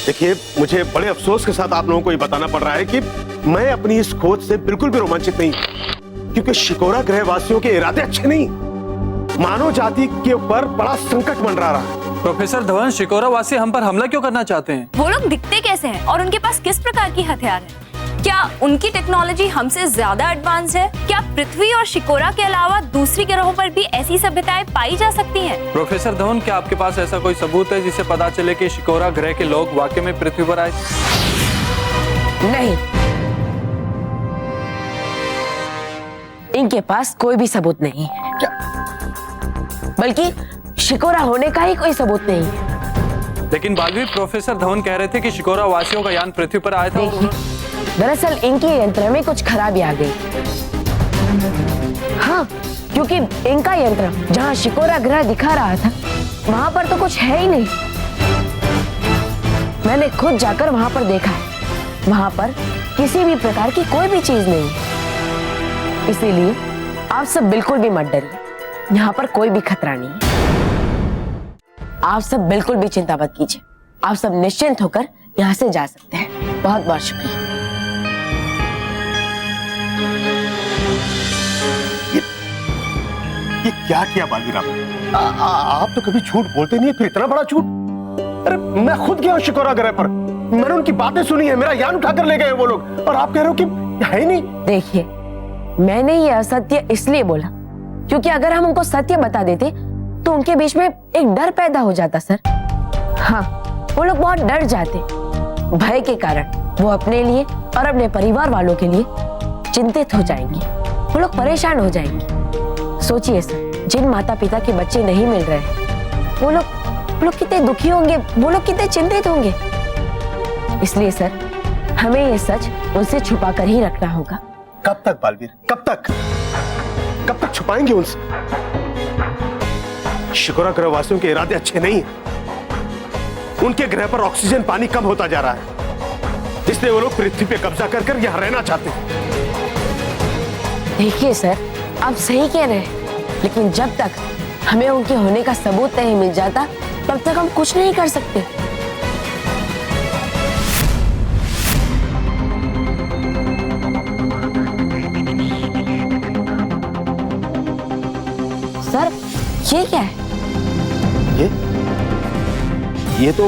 देखिए, मुझे बड़े अफसोस के साथ आप लोगों को ये बताना पड़ रहा है कि मैं अपनी इस खोज से बिल्कुल भी रोमांचित नहीं, क्योंकि शिकोरा ग्रहवासियों के इरादे अच्छे नहीं। मानव जाति के ऊपर बड़ा संकट मंडरा रहा है। प्रोफेसर धवन, शिकोरा वासी हम पर हमला क्यों करना चाहते हैं? वो लोग दिखते कैसे हैं और उनके पास किस प्रकार की हथियार है? क्या उनकी टेक्नोलॉजी हमसे ज्यादा एडवांस है? क्या पृथ्वी और शिकोरा के अलावा दूसरी ग्रहों पर भी ऐसी सभ्यताएं पाई जा सकती हैं? प्रोफेसर धवन, क्या आपके पास ऐसा कोई सबूत है जिससे पता चले कि शिकोरा ग्रह के लोग वाकई में पृथ्वी पर आए? नहीं, इनके पास कोई भी सबूत नहीं है, बल्कि शिकोरा होने का ही कोई सबूत नहीं है। लेकिन बालवीर, प्रोफेसर धवन कह रहे थे कि शिकोरा वासियों का यान पृथ्वी पर आया था। दरअसल इनके यंत्र में कुछ खराबी आ गई। हाँ, क्योंकि इनका यंत्र जहाँ शिकोरा ग्रह दिखा रहा था, वहां पर तो कुछ है ही नहीं। मैंने खुद जाकर वहां पर देखा है, वहां पर किसी भी प्रकार की कोई भी चीज नहीं है। इसीलिए आप सब बिल्कुल भी मत डरिए, यहाँ पर कोई भी खतरा नहीं है। आप सब बिल्कुल भी चिंता मत कीजिए, आप सब निश्चिंत होकर यहाँ से जा सकते हैं। बहुत बहुत शुक्रिया। ये क्या किया बालवीर आपने? आप तो कभी झूठ बोलते नहीं है, फिर इतना बड़ा झूठ। अरे मैं खुद गया हूँ शिकोरा ग्रह पर, मैंने उनकी बातें सुनी है, मेरा यान उठाकर ले गए वो लोग, और आप कह रहे हो कि है ही नहीं। देखिए, मैंने ये असत्य इसलिए बोला क्योंकि अगर हम उनको सत्य बता देते तो उनके बीच में एक डर पैदा हो जाता सर। हाँ, वो लोग बहुत डर जाते, भय के कारण वो अपने लिए और अपने परिवार वालों के लिए चिंतित हो जाएंगे, वो लोग परेशान हो जाएंगे। सोचिए सर, जिन माता पिता के बच्चे नहीं मिल रहे हैं, वो लोग कितने दुखी होंगे, वो लोग कितने चिंतित होंगे। इसलिए सर, हमें ये सच उनसे छुपा कर ही रखना होगा। कब तक बालवीर, कब तक छुपाएंगे उनसे? शिकोरा ग्रहवासियों के इरादे अच्छे नहीं हैं। उनके ग्रह पर ऑक्सीजन पानी कम होता जा रहा है, इसलिए वो लोग पृथ्वी पे कब्जा कर यहाँ रहना चाहते हैं। देखिए सर, आप सही कह रहे हैं, लेकिन जब तक हमें उनके होने का सबूत नहीं मिल जाता, तब तक हम कुछ नहीं कर सकते। सर, ये क्या है? ये तो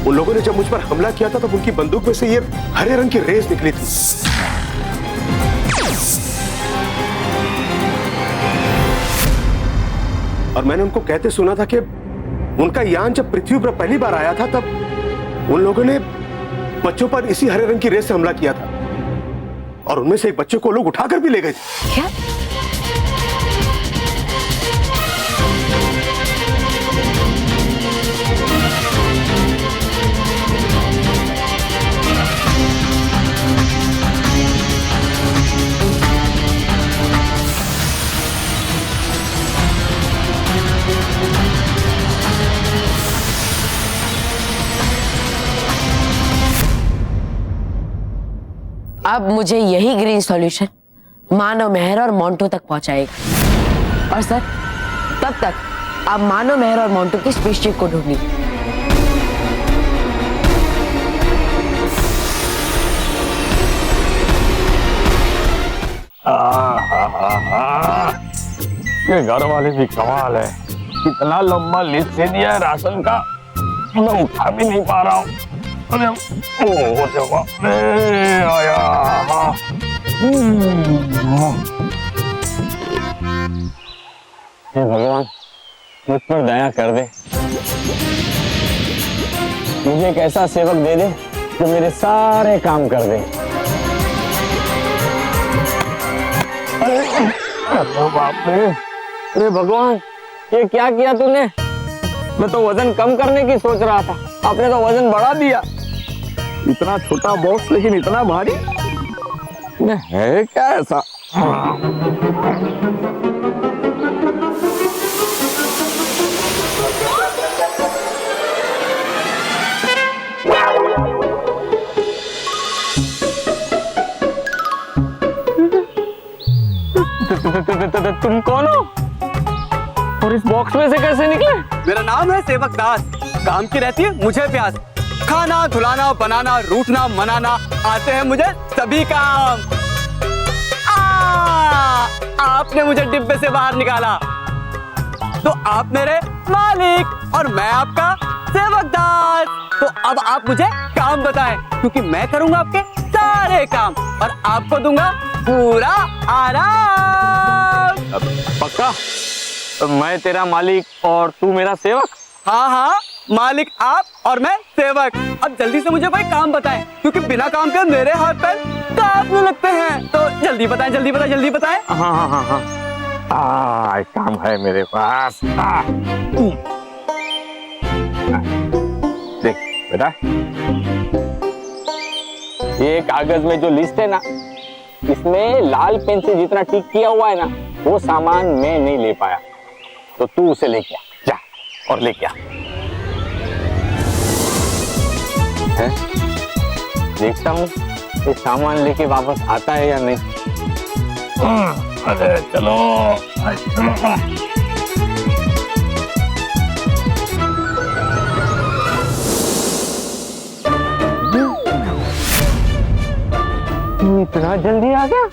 उन लोगों ने जब मुझ पर हमला किया था, तब उनकी बंदूक में से ये हरे रंग की रेस निकली थी। और मैंने उनको कहते सुना था कि उनका यान जब पृथ्वी पर पहली बार आया था, तब उन लोगों ने बच्चों पर इसी हरे रंग की रेस से हमला किया था, और उनमें से एक बच्चे को लोग उठाकर भी ले गए थे। क्या? अब मुझे यही ग्रीन सॉल्यूशन मानव मेहर और मोंटू तक पहुंचाएगा। और सर, तब तक आप मानव मेहर और मोंटू की स्पेसशिप को ढूंढिए। ये घर वाले भी कमाल है, कितना लंबा लिस्ट दे दिया है राशन का, मैं उठा भी नहीं पा रहा हूँ। अरे आया। हे भगवान, मुझ पर दया कर दे, मुझे एक ऐसा सेवक दे दे जो मेरे सारे काम कर दे। अरे बाप रे, अरे भगवान, ये क्या किया तूने? मैं तो वजन कम करने की सोच रहा था, आपने तो वजन बढ़ा दिया। इतना छोटा बॉक्स लेकिन इतना भारी, है क्या ऐसा? तुम कौन हो? से कैसे निकले? मेरा नाम है सेवक दास, काम की रहती है मुझे प्यास, खाना धुलाना बनाना रूठना मनाना आते हैं मुझे सभी काम। आपने मुझे डिब्बे से बाहर निकाला तो आप मेरे मालिक और मैं आपका सेवक दास। तो अब आप मुझे काम बताएं, क्योंकि मैं करूंगा आपके सारे काम और आपको दूंगा पूरा आराम। पक्का? मैं तेरा मालिक और तू मेरा सेवक? हाँ हाँ, मालिक आप और मैं सेवक। अब जल्दी से मुझे कोई काम बताएं, क्योंकि बिना काम के मेरे हाथ पैर कांपने लगते हैं। तो जल्दी बताएं, जल्दी बताएं, जल्दी बताएं। हाँ हाँ हाँ हाँ, एक काम है मेरे पास। देख बेटा, ये कागज में जो लिस्ट है ना, इसमें लाल पेन से जितना टिक किया हुआ है ना, वो सामान मैं नहीं ले पाया, तो तू उसे लेके आ, जा और लेके आ। देखता हूँ ये सामान लेके वापस आता है या नहीं। अरे चलो, तू इतना जल्दी आ गया,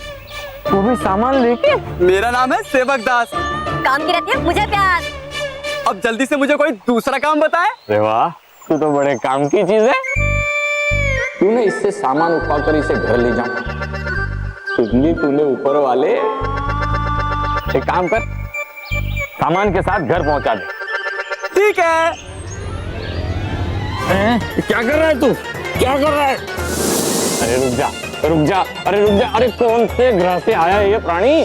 वो भी सामान लेके? मेरा नाम है सेवक दास, काम की रहती है मुझे प्यार। अब जल्दी से मुझे कोई दूसरा काम बताए। अरे वाह, तू तो बड़े काम की चीज है। तूने इससे सामान उठाकर इसे घर ले जा। तूने ऊपर वाले, एक काम कर, सामान के साथ घर पहुंचा दे। ठीक है। क्या कर रहा है तू? क्या कर रहा है? अरे रुक जा, रुक जा, अरे रुक जा। अरे कौन से ग्रह से आया है ये प्राणी?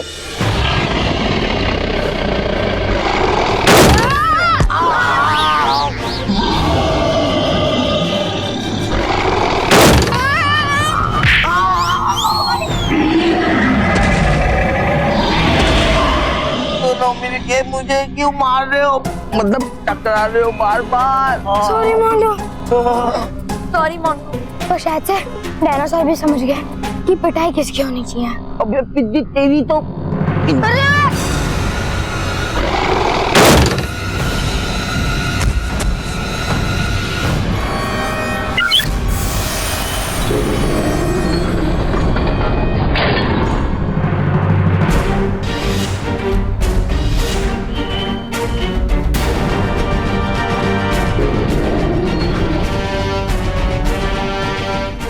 मिलके मुझे क्यों मार रहे हो? मतलब टकरा रहे हो बार बार। Sorry Montu, sorry Montu. तो शायद से डायनासोर भी समझ गए कि पिटाई किसकी होनी चाहिए। अबे पिद्दी तेरी तो। अरे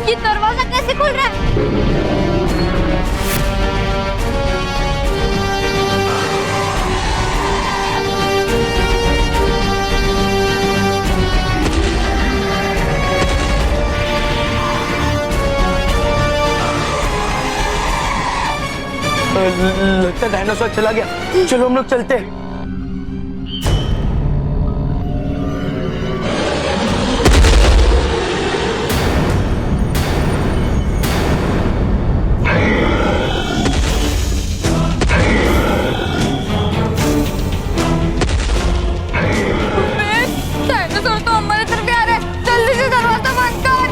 ये दरवाजा कैसे खुल रहा है? लगता है डायनासोर चला गया। चलो हम लोग चलते हैं। डायनासोर तो हमारे तरफ आ रहा है, जल्दी से दरवाजा बंद कर।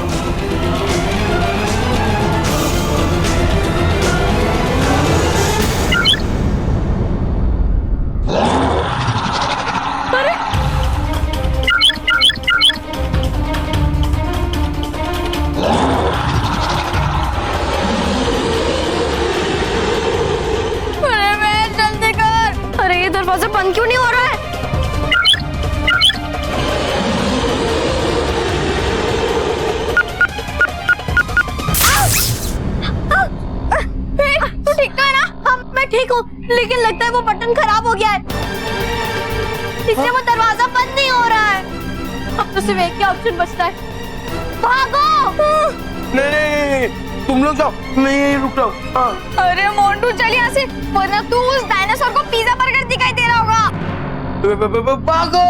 अरे मैं जल्दी कर। अरे ये दरवाजा बंद क्यों नहीं हो रहा है? तू ठीक तो है ना? हाँ मैं ठीक हूँ, लेकिन लगता है वो बटन खराब हो गया है, इसलिए वो दरवाजा बंद नहीं हो रहा है। अब तो सिर्फ एक ही ऑप्शन बचता है, भागो। नहीं, तुम लोग जाओ, मैं यहीं रुक रहा हूँ। हाँ। अरे मोंटू चल यहाँ से, वरना तू उस डायनासोर को पिज्जा बर्गर दिखाई दे रहा होगा। भागो।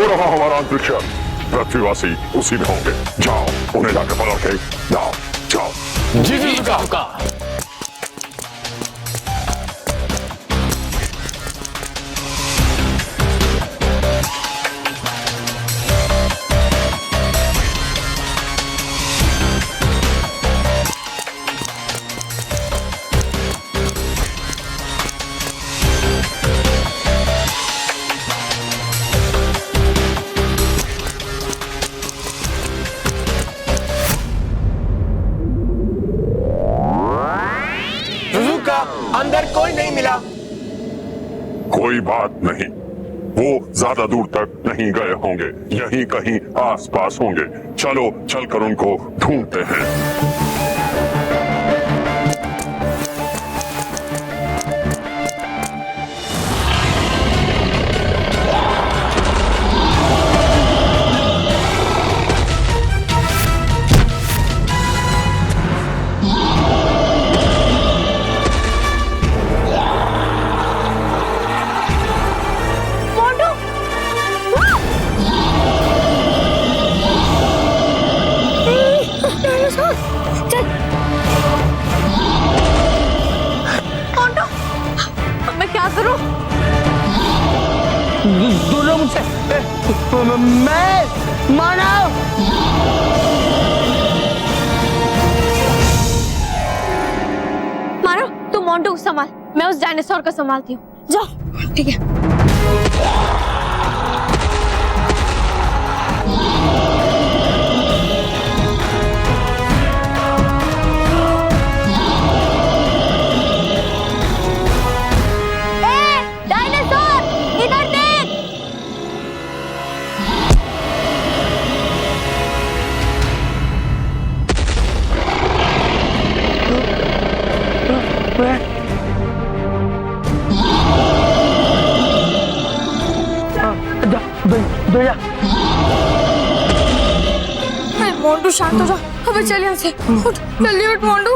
वो रहा हमारा अंतरिक्ष। पृथ्वीवासी उसी में होंगे। जाओ उन्हें जाके पकड़ के जाओ। जाओ। जी जी का। अंदर कोई नहीं मिला। कोई बात नहीं, वो ज्यादा दूर तक नहीं गए होंगे, यहीं कहीं आसपास होंगे। चलो चलकर उनको ढूंढते हैं। दोनों मुझसे मैं मानव। मारो तुम मोंटू को संभाल, मैं उस डायनासोर को संभालती हूँ। जाओ। ठीक है। मोंटू शांत हो जा, अबे चल यहाँ से। उठ जल्दी उठ मोंटू।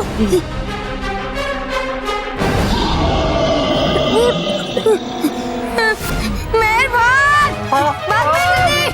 मेहरबान भाग जल्दी।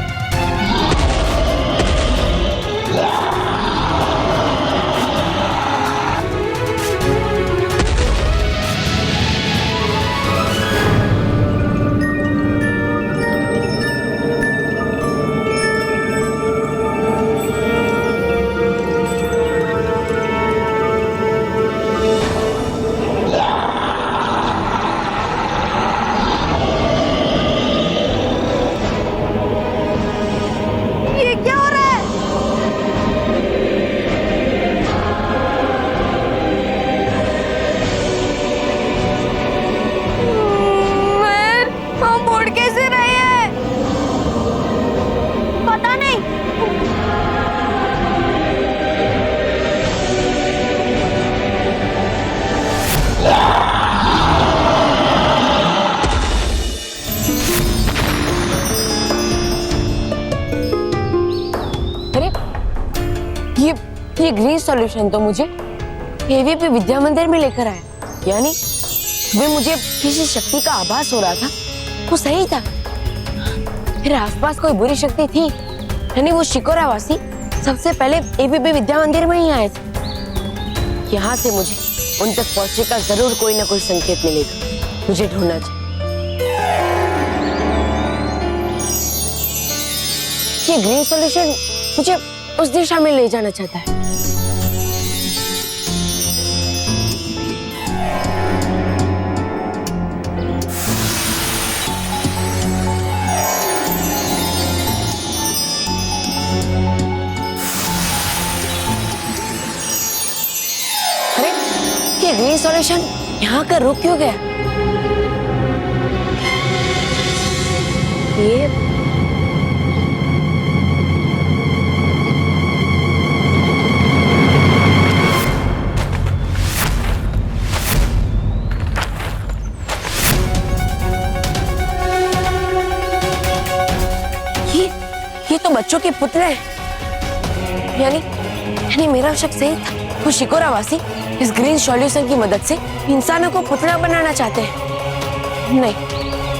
ये ग्रीन सॉल्यूशन तो मुझे एवीपी विद्या मंदिर में लेकर आया, यानी वे मुझे किसी शक्ति का आभास हो रहा था, वो सही था। फिर आसपास कोई बुरी शक्ति थी, यानी वो शिकोरा वासी सबसे पहले एवीपी विद्या मंदिर में ही आए थे। यहाँ से मुझे उन तक पहुंचने का जरूर कोई ना कोई संकेत मिलेगा। मुझे ढूंढना चाहिए। ये ग्रीन सॉल्यूशन मुझे उस दिशा में ले जाना चाहता है। अरे ये ग्रीन सॉल्यूशन यहाँ का रुक क्यों गया? ये तो बच्चों के पुतले हैं। यानी मेरा शक सही था। वो शिकोरा वासी इस ग्रीन सॉल्यूशन की मदद से इंसानों को पुतला बनाना चाहते हैं। नहीं,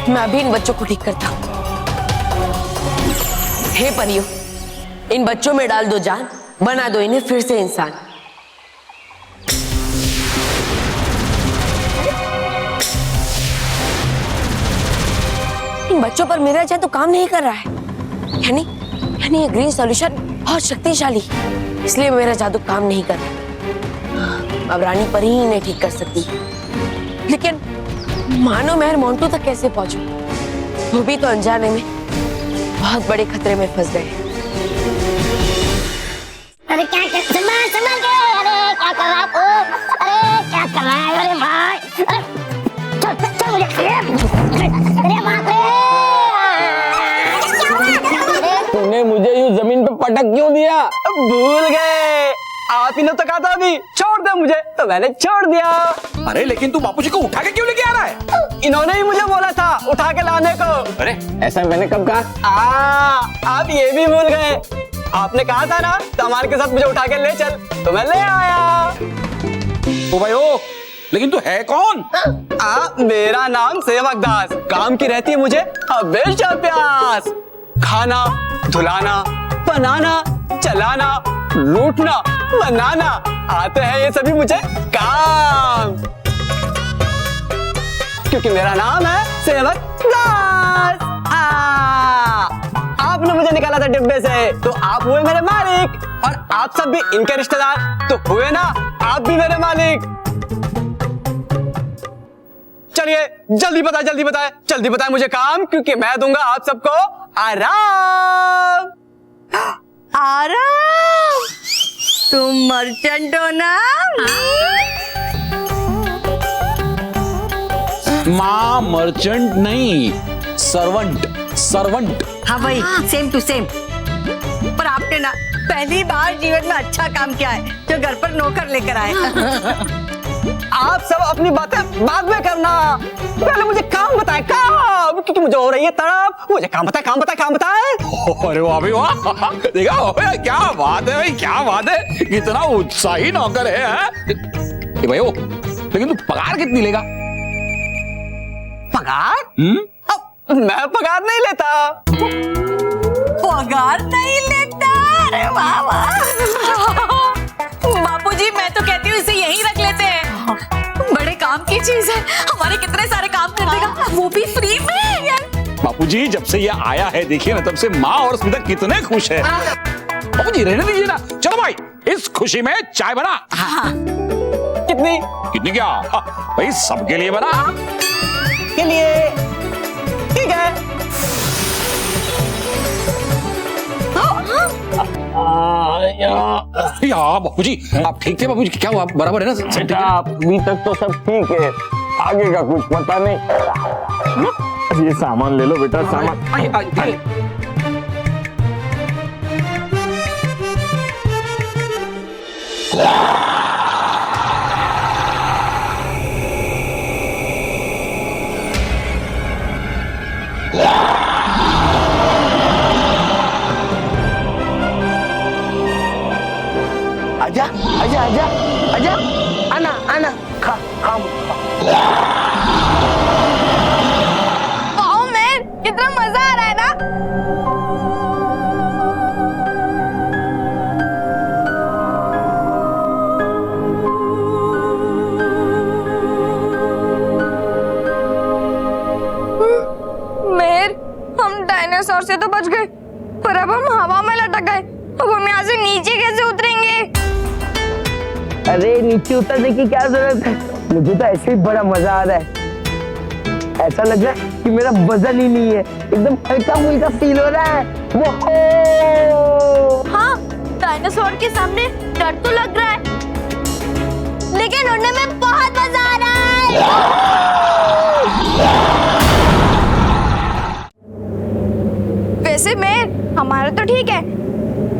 मैं अभी इन बच्चों को ठीक करता हूँ। हे परियों, इन बच्चों में डाल दो जान, बना दो इन्हें फिर से इंसान। इन बच्चों पर मेरा जादू काम नहीं कर रहा है, यानी ये ग्रीन सॉल्यूशन बहुत शक्तिशाली, इसलिए मेरा जादू काम नहीं कर रहा। अब रानी परी ही इन्हें ठीक कर सकती है, लेकिन मानो महर मोंटू तक कैसे पहुंचूं? वो भी तो अनजाने में बहुत बड़े खतरे में फंस गए। अरे क्या संभाल संभाल के, अरे क्या कर रहा है आप? अरे क्या कर रहा है? अरे भाई, अरे चल मुझे, अरे बाप रे, तूने मुझे यूं जमीन पे पटक क्यों दिया? भूल गए, आप ही ने तो कहा था अभी छोड़ दे मुझे, तो मैंने छोड़ दिया। अरे लेकिन तू बापूजी को उठा के क्यों लेके आ रहा है? इन्होंने ही मुझे बोला था उठा के लाने को। अरे ऐसा मैंने कब कहा? आप ये भी भूल गए, आपने कहा था ना सामान के साथ मुझे उठा के ले चल, तो मैं ले आया। ओ भाई ओ, लेकिन तू है कौन? मेरा नाम सेवक दास, काम की रहती है मुझे हमेशा प्यास। खाना, धुलाना, बनाना, चलाना, लूटना, बनाना, आते हैं ये सभी मुझे काम, क्योंकि मेरा नाम है सेवक दास। आपने मुझे निकाला था डिब्बे से, तो आप हुए मेरे मालिक, और आप सब भी इनके रिश्तेदार, तो हुए ना आप भी मेरे मालिक। चलिए जल्दी बताए मुझे काम, क्योंकि मैं दूंगा आप सबको आराम। आराम? तुम मर्चेंट हो ना? माँ मर्चेंट नहीं, सर्वंट। हाँ भाई, सेम टू सेम। पर आपने ना पहली बार जीवन में अच्छा काम किया है, जो घर पर नौकर लेकर आए। आप सब अपनी बातें बाद में करना, पहले मुझे काम बताए, काम, क्योंकि मुझे हो रही है तड़प। मुझे काम बताए। अरे वाह भाई वाह, देखा ओए, क्या बात है भाई, क्या बात है, कितना उत्साही नौकर है। ए भाई ओ, लेकिन तू पगार कितनी लेगा? पगार? मैं पगार नहीं लेता। पगार नहीं लेता? अरे वाह वाह। बापूजी, मैं तो कहती हूँ इसे यहीं रख लेते हैं, बड़े काम की चीज है, हमारे कितने सारे काम कर देगा, वो भी फ्री में यार। बापूजी जब से ये आया है, देखिए ना, तब से माँ और स्मिता कितने खुश है। बापूजी रहने दीजिए ना, चलो भाई इस खुशी में चाय बना। कितनी क्या? भाई सबके लिए बना। के लिए ठीक है। यार बापूजी आप ठीक थे? बापूजी क्या हुआ, बराबर है ना? सब ठीक है? अभी तक तो सब ठीक है, आगे का कुछ पता नहीं। ये सामान ले लो बेटा, सामान। आजा, आना, खा। वाओ मैन, कितना मजा आ रहा है ना। मेहर, हम डायनासोर से तो बच गए, पर अब हम हवा में लटक गए। अब हम यहाँ से नीचे कैसे उतरेंगे? अरे नीचे उतरने की क्या जरूरत है, मुझे तो ऐसे ही बड़ा मजा आ रहा है। ऐसा लग रहा है कि मेरा वजन ही नहीं है, एकदम हल्का फुल्का फील हो रहा है। वो हाँ, डायनासोर के सामने डर तो लग रहा है, लेकिन उड़ने में बहुत मजा आ रहा है। वैसे मैं हमारा तो ठीक है,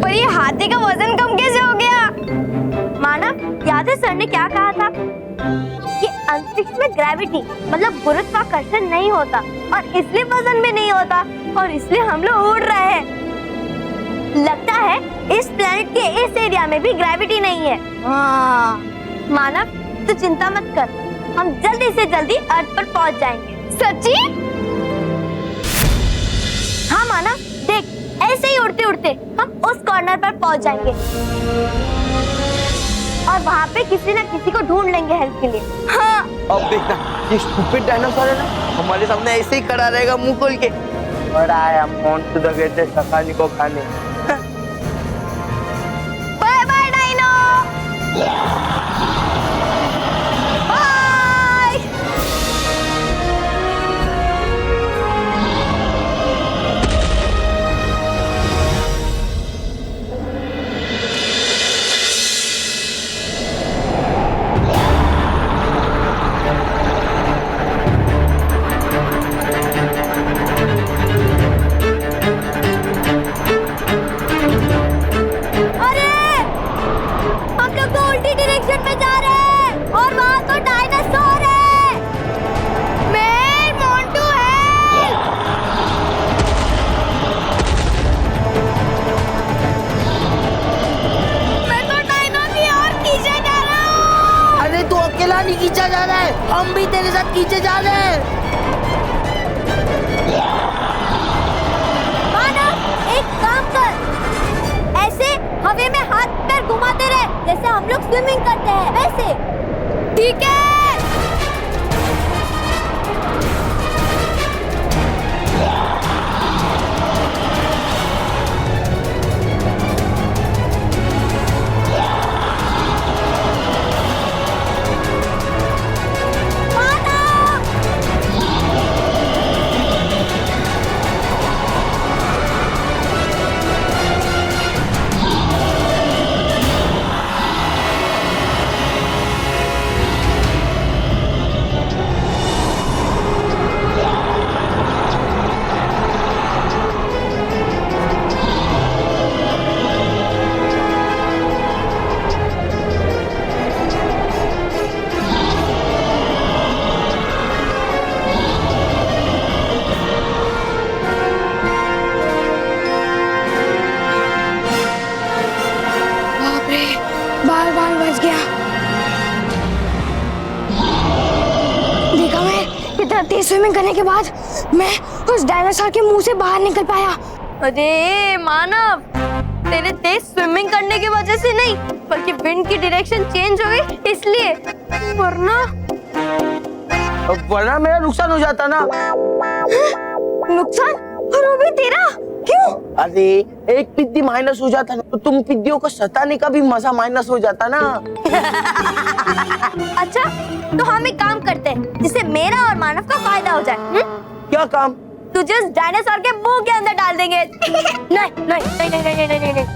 पर ये हाथी का वजन कम कैसे हो गया? मानव, याद है सर ने क्या कहा था कि अंतरिक्ष में ग्रेविटी मतलब गुरुत्वाकर्षण नहीं होता, और इसलिए वजन भी नहीं होता, और इसलिए हम लोग उड़ रहे हैं। लगता है इस प्लेनेट के इस एरिया में भी ग्रेविटी नहीं है। हाँ मानव, तो चिंता मत कर, हम जल्दी से जल्दी अर्थ पर पहुंच जाएंगे। सच्ची? हाँ मानव, देख ऐसे ही उड़ते उड़ते हम उस कॉर्नर पर पहुंच जाएंगे और वहाँ पे किसी न किसी को ढूंढ लेंगे हेल्प के लिए। हाँ। अब देखना ये स्टूपिड डायनासोर है ना, हमारे सामने ऐसे ही खड़ा रहेगा मुंह खोल के। बड़ा आया मोंटू द ग्रेटेस्ट सखानी को खाने। Bye bye dino. नहीं खींचा जा रहा है, हम भी तेरे साथ खींचे जा रहे हैं। मानव, एक काम कर, ऐसे हवा में हाथ पैर घुमाते रहे जैसे हम लोग स्विमिंग करते हैं वैसे। ठीक है। स्विमिंग करने के बाद मैं उस डायनासोर के मुंह से बाहर निकल पाया। अरे मानव, तेरे तेज स्विमिंग करने की वजह से नहीं बल्कि विंड की डायरेक्शन चेंज हो गई इसलिए, वरना मेरा नुकसान हो जाता ना। नुकसान? और वो भी तेरा? क्यों? अरे एक पिद्दी माइनस हो जाता ना तो तुम पिद्दियों को सताने का भी मजा माइनस हो जाता ना। अच्छा तो हम एक काम करते हैं जिससे मेरा और मानव का फायदा हो जाए। क्या काम? तुझे उस डायनासोर के मुंह के अंदर डाल देंगे। नहीं नहीं नहीं नहीं नहीं नहीं नहीं, नहीं।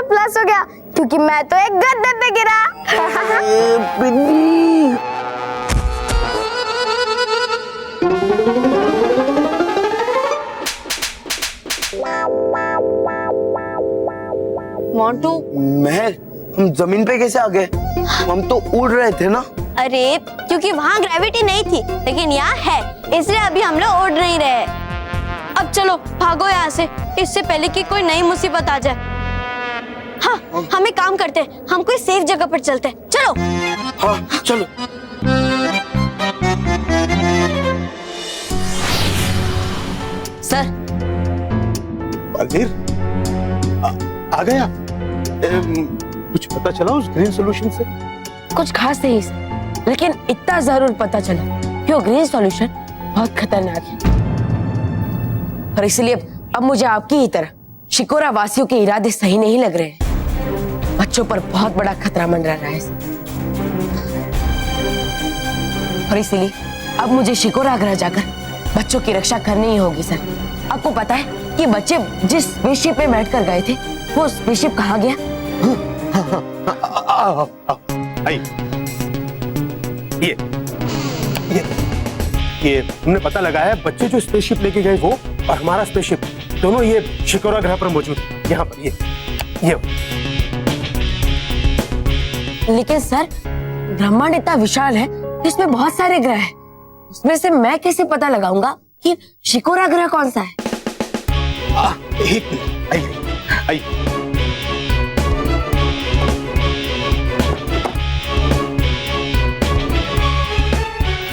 प्लस हो गया क्योंकि मैं तो एक गड्ढे पे गिरा। मोंटू, महर, हम जमीन पे कैसे आ गए? हम तो उड़ रहे थे ना। अरे क्योंकि वहाँ ग्रेविटी नहीं थी लेकिन यहाँ है, इसलिए अभी हम लोग उड़ नहीं रहे। अब चलो भागो यहाँ से, इससे पहले कि कोई नई मुसीबत आ जाए। हाँ, हम एक काम करते हैं, हम कोई सेफ जगह पर चलते हैं। चलो। हाँ, चलो। सर। बलवीर, आ गए आप? कुछ पता चला उस ग्रीन सॉल्यूशन से? कुछ खास नहीं सर, लेकिन इतना जरूर पता चला कि वो ग्रीन सॉल्यूशन बहुत खतरनाक है और इसलिए अब मुझे आपकी ही तरह शिकोरा वासियों के इरादे सही नहीं लग रहे हैं। बच्चों पर बहुत बड़ा खतरा मंडरा रहा है और इसीलिए अब मुझे शिकोरा ग्रह जाकर बच्चों की रक्षा करनी ही होगी सर। आपको पता है कि बच्चे जिस स्पेसशिप में बैठकर गए थे वो स्पेसशिप कहाँ गया? ये हमने पता लगाया, बच्चे जो स्पेसशिप लेके गए वो और हमारा स्पेसशिप दोनों ये शिकोरा ग्रह पर मौजूद है। यहाँ पर ये लेकिन सर ब्रह्मांड इतना विशाल है इसमें बहुत सारे ग्रह हैं, उसमें से मैं कैसे पता लगाऊंगा कि शिकोरा ग्रह कौन सा है? एक मिनट, आइए आइए।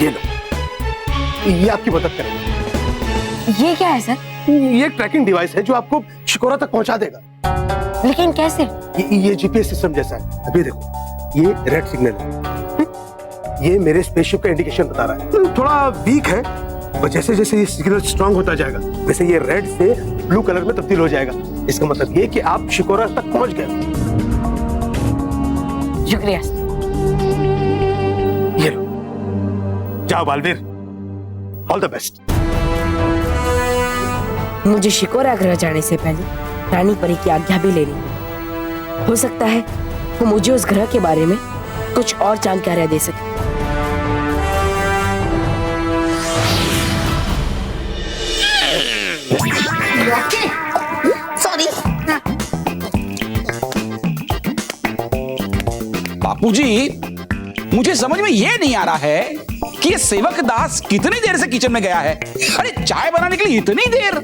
ये लो, ये आपकी मदद करेगा। ये क्या है सर? ये एक ट्रैकिंग डिवाइस है जो आपको शिकोरा तक पहुंचा देगा। लेकिन कैसे? ये जीपीएस सिस्टम जैसा है। अभी देखो, ये रेड सिग्नल है, ये मेरे स्पेसशिप का इंडिकेशन बता रहा है। थोड़ा वीक है, पर जैसे जैसे ये सिग्नल स्ट्रांग होता जाएगा वैसे ये रेड से ब्लू कलर में तब्दील हो जाएगा। इसका मतलब ये कि आप शिकोरा तक पहुंच गए। शुक्रिया। ये लो, जाओ बालवीर, ऑल द बेस्ट। मुझे शिकोरा ग्रह जाने से पहले रानी परी की आज्ञा भी लेनी। हो सकता है वो मुझे उस ग्रह के बारे में कुछ और जानकारियां दे सके। सॉरी। बापूजी, मुझे समझ में ये नहीं आ रहा है कि ये सेवक दास कितनी देर से किचन में गया है। अरे चाय बनाने के लिए इतनी देर?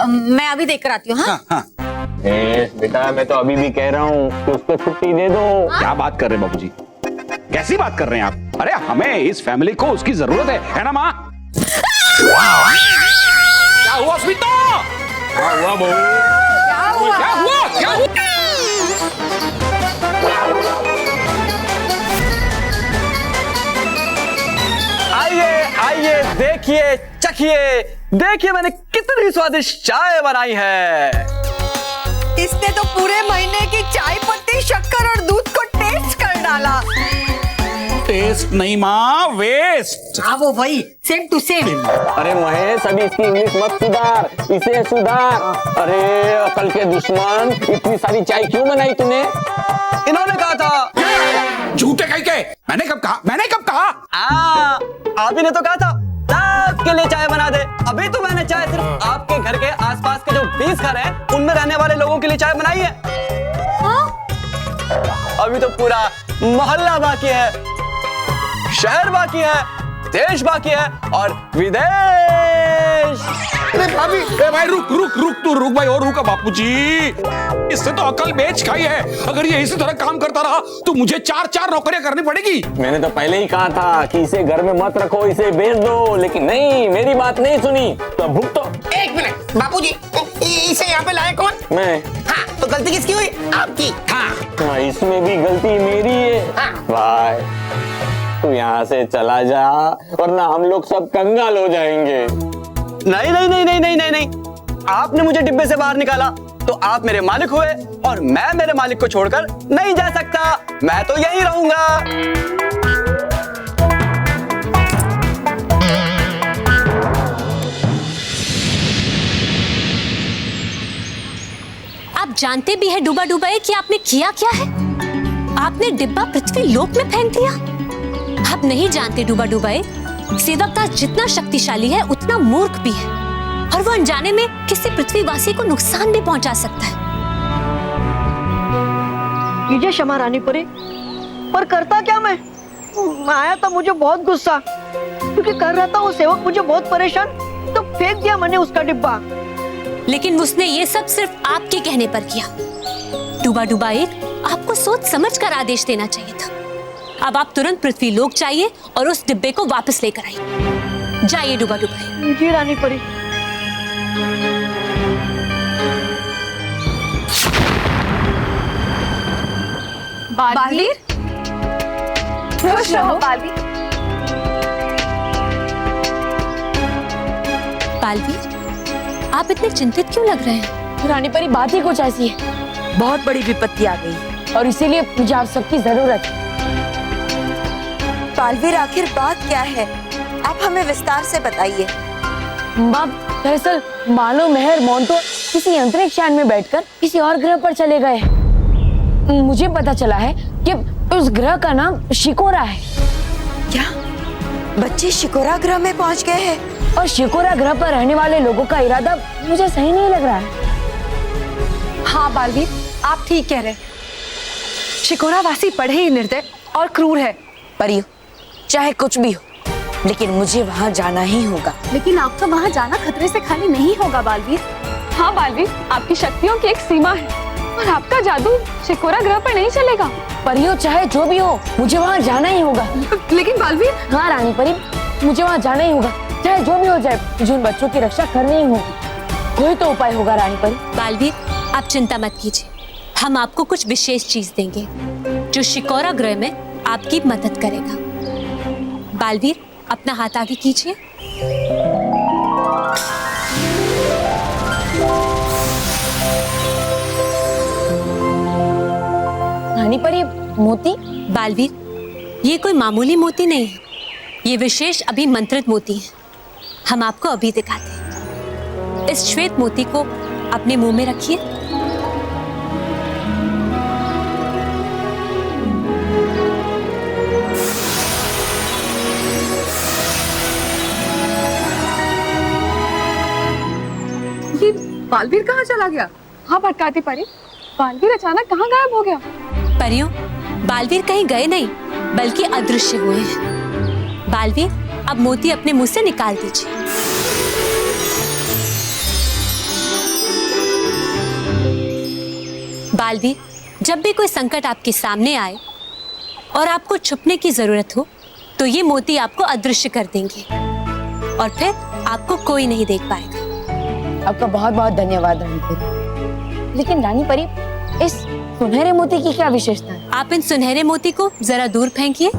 मैं अभी देख कर आती हूँ। हाँ? बेटा, मैं तो अभी भी कह रहा हूँ कि उसको छुट्टी दे दो। क्या बात कर रहे हैं बाबूजी? कैसी बात कर रहे हैं आप? अरे हमें इस फैमिली को उसकी जरूरत है ना माँ? क्या हुआ स्मिता? क्या हुआ बहू? क्या हुआ? क्या हुआ? आइए आइए, देखिए चखिए, देखिए मैंने कितनी स्वादिष्ट चाय बनाई है। इसने तो पूरे महीने की चाय पत्ती, शक्कर और दूध को टेस्ट कर डाला। टेस्ट नहीं माँ, वेस्ट। हाँ वो वही, सेम टू सेम। अरे महेश, अभी इसकी इंग्लिश मत सुधार, इसे सुधार। अरे अकल के दुश्मन, इतनी सारी चाय क्यों बनाई तूने? इन्होंने कहा था। झूठे कहीं के? मैंने कब कहा? मैंने कब कहा? आप ही ने तो कहा था आपके लिए चाय बना दे। अभी तो मैंने चाय सिर्फ आपके घर के आसपास के जो 20 घर हैं, उनमें रहने वाले लोगों के लिए चाय बनाई है। अभी तो पूरा मोहल्ला बाकी है, शहर बाकी है, देश बाकी है और विदेश। अरे भाई रुक भाई, और रुका बापूजी। इससे तो अकल बेच खाई है। अगर ये इसी तरह काम करता रहा तो मुझे 4 नौकरियां करनी पड़ेगी। मैंने तो पहले ही कहा था कि इसे घर में मत रखो, इसे बेच दो, लेकिन नहीं, मेरी बात नहीं सुनी तो भुगतो। एक मिनट बापूजी, इसे यहाँ पे लाए कौन? मैं। हाँ, तो गलती किसकी हुई? आपकी। हाँ, इसमें भी गलती मेरी है। भाई तू यहाँ से चला जा, वरना हम लोग सब कंगाल हो जाएंगे। नहीं नहीं नहीं नहीं नहीं नहीं नहीं, आपने मुझे डिब्बे से बाहर निकाला तो आप मेरे मालिक हुए, और मैं मेरे मालिक को छोड़कर नहीं जा सकता। मैं तो यहीं रहूंगा। आप जानते भी हैं डूबा डूबाए कि आपने किया क्या है? आपने डिब्बा पृथ्वी लोक में फेंक दिया। आप नहीं जानते डूबा डूबाए, सेवकदास जितना शक्तिशाली है उतना मूर्ख भी है, और वो अनजाने में किसी पृथ्वीवासी को नुकसान भी पहुंचा सकता है। कीजिए क्षमा रानी परी, पर करता क्या मैं? आया था मुझे बहुत गुस्सा, क्योंकि कर रहा था वो सेवक मुझे बहुत परेशान, तो फेंक दिया मैंने उसका डिब्बा। लेकिन उसने ये सब सिर्फ आपके कहने पर किया। डूबा डूबाए, आपको सोच समझ कर आदेश देना चाहिए था। अब आप तुरंत पृथ्वी लोक जाइए और उस डिब्बे को वापस लेकर आइए। जाइए डूबा डूबाए। जी रानी परी। बालवीर, खुश रहो बालवीर। बालवीर, आप इतने चिंतित क्यों लग रहे हैं? रानी परी, बात ही कुछ ऐसी है। बहुत बड़ी विपत्ति आ गई और इसीलिए मुझे आप सबकी जरूरत है। बालवीर, आखिर बात क्या है? आप हमें विस्तार से बताइए। बाप, दरअसल मानो मेहर मोन्टो किसी अंतरिक्ष यान में बैठकर किसी और ग्रह पर चले गए। मुझे पता चला है कि उस ग्रह का नाम शिकोरा है। क्या बच्चे शिकोरा ग्रह में पहुंच गए हैं? और शिकोरा ग्रह पर रहने वाले लोगों का इरादा मुझे सही नहीं लग रहा है। हाँ बालवीर, आप ठीक कह रहे हैं। शिकोरा वासी बड़े ही निर्दय और क्रूर है। परियो, चाहे कुछ भी हो, लेकिन मुझे वहाँ जाना ही होगा। लेकिन आपका वहाँ जाना खतरे से खाली नहीं होगा बालवीर। हाँ बालवीर, आपकी शक्तियों की एक सीमा है और आपका जादू शिकोरा ग्रह पर नहीं चलेगा। परियो चाहे जो भी हो, मुझे वहाँ जाना ही होगा। लेकिन बालवीर। हाँ रानी परी, मुझे वहाँ जाना ही होगा, चाहे जो भी हो जाए। मुझे उन बच्चों की रक्षा करनी ही होगी। कोई तो उपाय होगा रानी परी। बालवीर, आप चिंता मत कीजिए, हम आपको कुछ विशेष चीज देंगे जो शिकोरा ग्रह में आपकी मदद करेगा। बालवीर, अपना हाथ आगे कीजिए। रानी परी, मोती? बालवीर, ये कोई मामूली मोती नहीं है, ये विशेष अभिमंत्रित मोती है। हम आपको अभी दिखाते हैं। इस श्वेत मोती को अपने मुंह में रखिए। ये बालवीर कहाँ चला गया? हाँ भटकाती परी, बालवीर अचानक कहाँ गायब हो गया? परियों, बालवीर कहीं गए नहीं बल्कि अदृश्य हुए हैं। बालवीर, अब मोती अपने मुंह से निकाल दीजिए। बालवीर, जब भी कोई संकट आपके सामने आए और आपको छुपने की जरूरत हो तो ये मोती आपको अदृश्य कर देंगे और फिर आपको कोई नहीं देख पाएगा। आपका बहुत बहुत धन्यवाद रानी परी। लेकिन रानी परी, इस सुनहरे मोती की क्या विशेषता है? आप इन सुनहरे मोती को जरा दूर फेंकिए।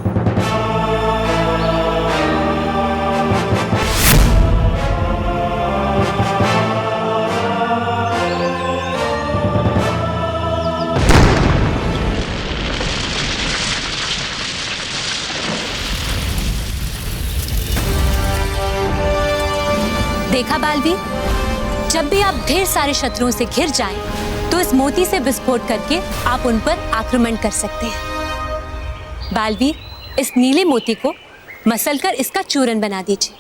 देखा बालवीर, जब भी आप ढेर सारे शत्रुओं से घिर जाएं, तो इस मोती से विस्फोट करके आप उन पर आक्रमण कर सकते हैं। बालवीर, इस नीले मोती को मसलकर इसका चूरन बना दीजिए।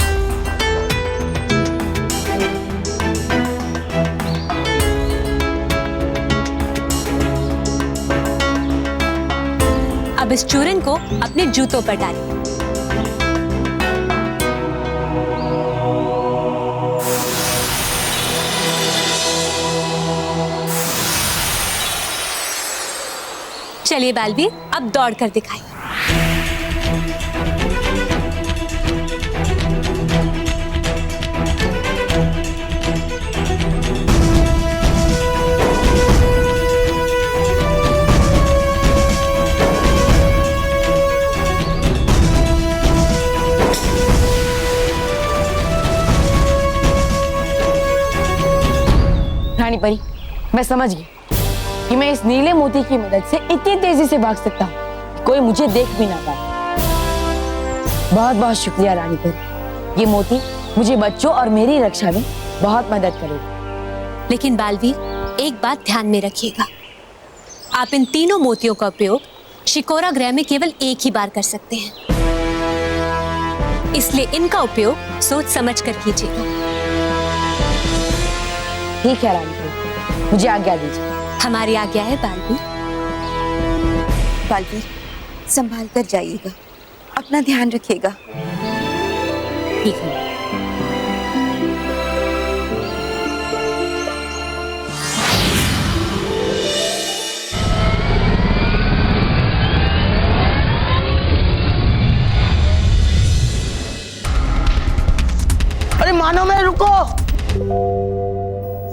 अब इस चूरन को अपने जूतों पर डालिए। चलिए बालवीर, अब दौड़ कर दिखाइए। रानी परी, मैं समझ गई कि मैं इस नीले मोती की मदद से इतनी तेजी से भाग सकता हूँ कोई मुझे देख भी ना पाए। बहुत बहुत शुक्रिया रानी परी, ये मोती मुझे बच्चों और मेरी रक्षा में बहुत मदद करेगा। लेकिन बालवीर, एक बात ध्यान में रखिएगा, आप इन तीनों मोतियों का उपयोग शिकोरा ग्रह में केवल एक ही बार कर सकते हैं, इसलिए इनका उपयोग सोच समझ कर कीजिएगा। ठीक है रानी परी, मुझे आज्ञा दीजिए। हमारी आज्ञा है बालवीर। बालवीर, संभाल कर जाइएगा, अपना ध्यान रखिएगा। ठीक है। अरे मानो मैं, रुको।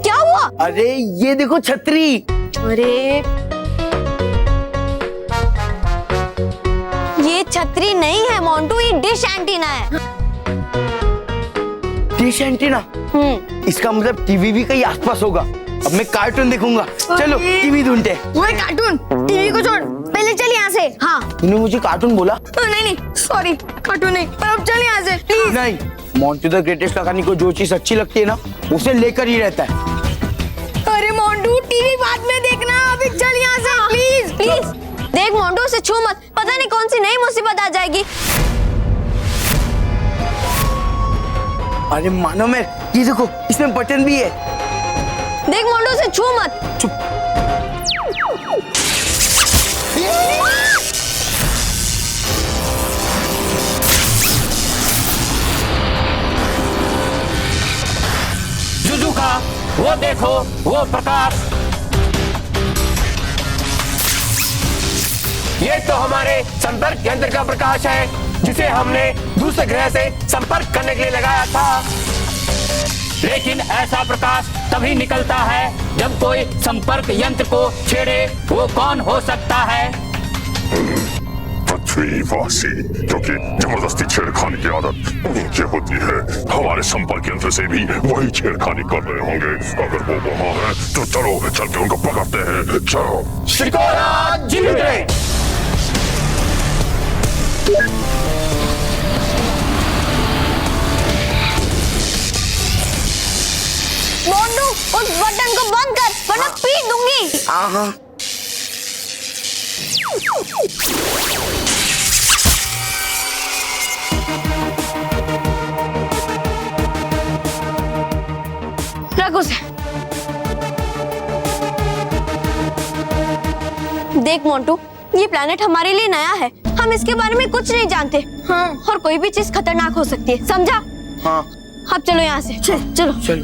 क्या हुआ? अरे ये देखो छतरी। अरे ये छतरी नहीं है मोंटू, ये डिश एंटीना है। Dish antenna? इसका मतलब टीवी भी कहीं आसपास होगा। अब मैं कार्टून देखूंगा। चलो टीवी ढूंढते। वो कार्टून, टीवी को छोड़, पहले चल यहाँ से। हाँ तूने मुझे कार्टून बोला? नहीं सॉरी, कार्टून नहीं, पर अब चल यहाँ से प्लीज। नहीं, मोंटू द ग्रेटेस्ट कहानी को जो चीज अच्छी लगती है ना, उसे लेकर ही रहता है। अरे मोंटू, टीवी बाद में देखना, अभी चल यहाँ से प्लीज प्लीज। देख मोंटू, उसे छू मत, पता नहीं कौन सी नई मुसीबत आ जाएगी। अरे मानो मैं, ये देखो इसमें बटन भी है। देख मोंटू, उसे छू मत। चुप। वो देखो, वो प्रकाश। ये तो हमारे संपर्क यंत्र का प्रकाश है, जिसे हमने दूसरे ग्रह से संपर्क करने के लिए लगाया था। लेकिन ऐसा प्रकाश तभी निकलता है जब कोई संपर्क यंत्र को छेड़े। वो कौन हो सकता है? पृथ्वीवासी, क्योंकि जबरदस्ती छेड़खानी की आदत उन्हीं की होती है। हमारे संपर्क यंत्र से भी वही छेड़खानी कर रहे होंगे। अगर वो वहाँ है तो चलो चल के उनको पकड़ते हैं। चलो। शिकोरा जीवित रहे। मोंटू, उस बटन को बंद कर वरना पीट दूंगी। हाँ। रख उसे। देख मोंटू, ये प्लेनेट हमारे लिए नया है, हम इसके बारे में कुछ नहीं जानते। हाँ। और कोई भी चीज खतरनाक हो सकती है, समझा? हाँ। अब चलो यहाँ से। चलो चलो।